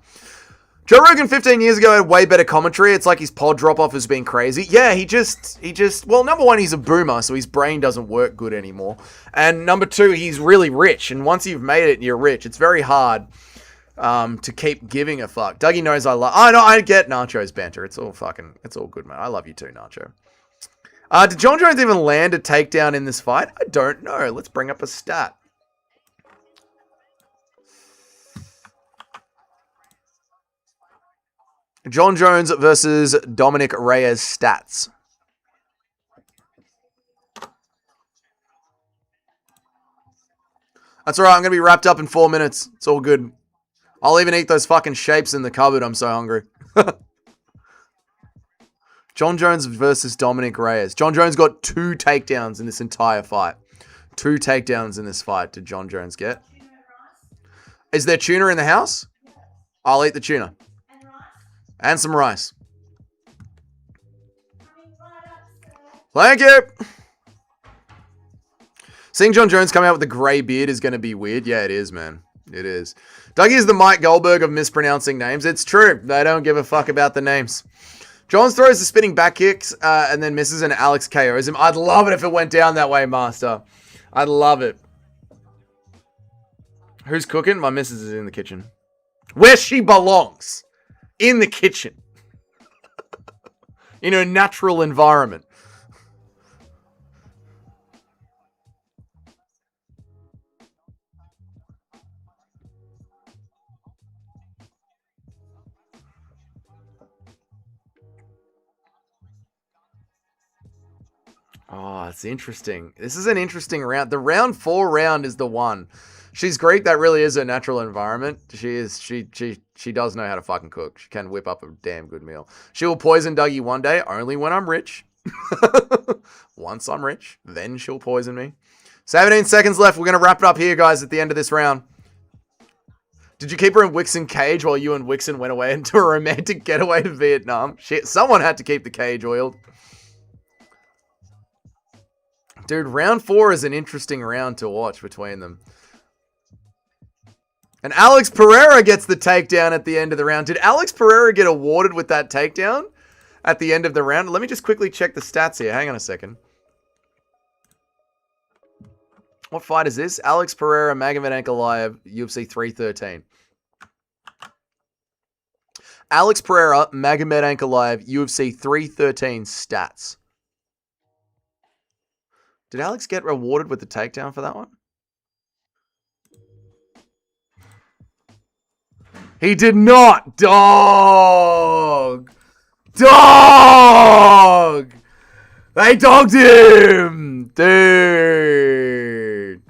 Joe Rogan 15 years ago had way better commentary. It's like his pod drop-off has been crazy. Yeah, he just, well, number one, he's a boomer, so his brain doesn't work good anymore. And number two, he's really rich. And once you've made it and you're rich, it's very hard to keep giving a fuck. Dougie knows I get Nacho's banter. It's all good, man. I love you too, Nacho. Did John Jones even land a takedown in this fight? I don't know. Let's bring up a stat. John Jones versus Dominic Reyes stats. That's alright, I'm going to be wrapped up in 4 minutes. It's all good. I'll even eat those fucking shapes in the cupboard. I'm so hungry. John Jones versus Dominic Reyes. John Jones got 2 takedowns in this entire fight. 2 takedowns in this fight did John Jones get. Is there tuna in the house? I'll eat the tuna. And some rice. Thank you. Seeing John Jones come out with the grey beard is going to be weird. Yeah, it is, man. It is. Dougie is the Mike Goldberg of mispronouncing names. It's true. They don't give a fuck about the names. Johns throws the spinning back kicks and then misses, and Alex KOs him. I'd love it if it went down that way, Master. I'd love it. Who's cooking? My missus is in the kitchen. Where she belongs. In the kitchen. In her natural environment. Oh, it's interesting. This is an interesting round. The round 4 round is the one. She's Greek. That really is her natural environment. She does know how to fucking cook. She can whip up a damn good meal. She will poison Dougie one day, only when I'm rich. Once I'm rich, then she'll poison me. 17 seconds left. We're going to wrap it up here, guys, at the end of this round. Did you keep her in Wixon cage while you and Wixon went away into a romantic getaway to Vietnam? Shit, someone had to keep the cage oiled. Dude, round 4 is an interesting round to watch between them. And Alex Pereira gets the takedown at the end of the round. Did Alex Pereira get awarded with that takedown at the end of the round? Let me just quickly check the stats here. Hang on a second. What fight is this? Alex Pereira, Magomed Ankalaev, UFC 313. Alex Pereira, Magomed Ankalaev, UFC 313 stats. Did Alex get rewarded with the takedown for that one? He did not. Dog. Dog. They dogged him. Dude.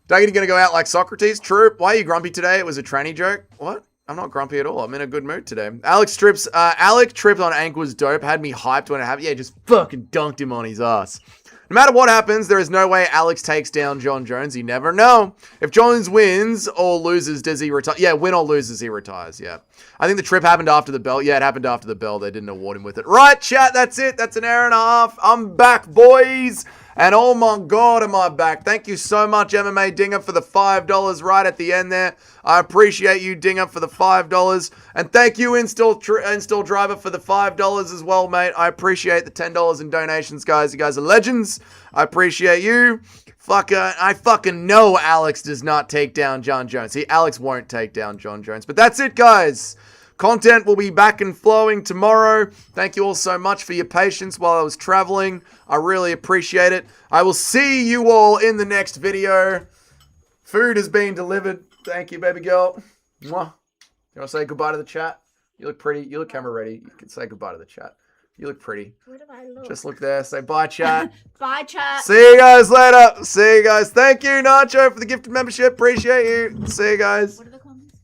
Dougie gonna go out like Socrates? True. Why are you grumpy today? It was a tranny joke. What? I'm not grumpy at all. I'm in a good mood today. Alex tripped on ankles dope. Had me hyped when it happened. Yeah, just fucking dunked him on his ass. No matter what happens, there is no way Alex takes down John Jones. You never know. If Jones wins or loses, does he retire? Yeah, win or loses, he retires. Yeah. I think the trip happened after the bell. Yeah, it happened after the bell. They didn't award him with it. Right, chat. That's it. That's an hour and a half. I'm back, boys. And oh my God, am I back. Thank you so much, MMA Dinger, for the $5 right at the end there. I appreciate you, Dinger, for the $5. And thank you, Install Driver, for the $5 as well, mate. I appreciate the $10 in donations, guys. You guys are legends. I appreciate you. I fucking know Alex does not take down John Jones. Alex won't take down John Jones. But that's it, guys. Content will be back and flowing tomorrow. Thank you all so much for your patience while I was traveling. I really appreciate it. I will see you all in the next video. Food has been delivered. Thank you, baby girl. Mwah. You want to say goodbye to the chat? You look pretty. You look camera ready. You can say goodbye to the chat. You look pretty. Where do I look? Just look there. Say bye, chat. Bye, chat. See you guys later. See you guys. Thank you, Nacho, for the gifted membership. Appreciate you. See you guys. What are the comments?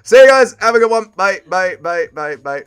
See you guys. Have a good one. Bye, bye, bye, bye, bye.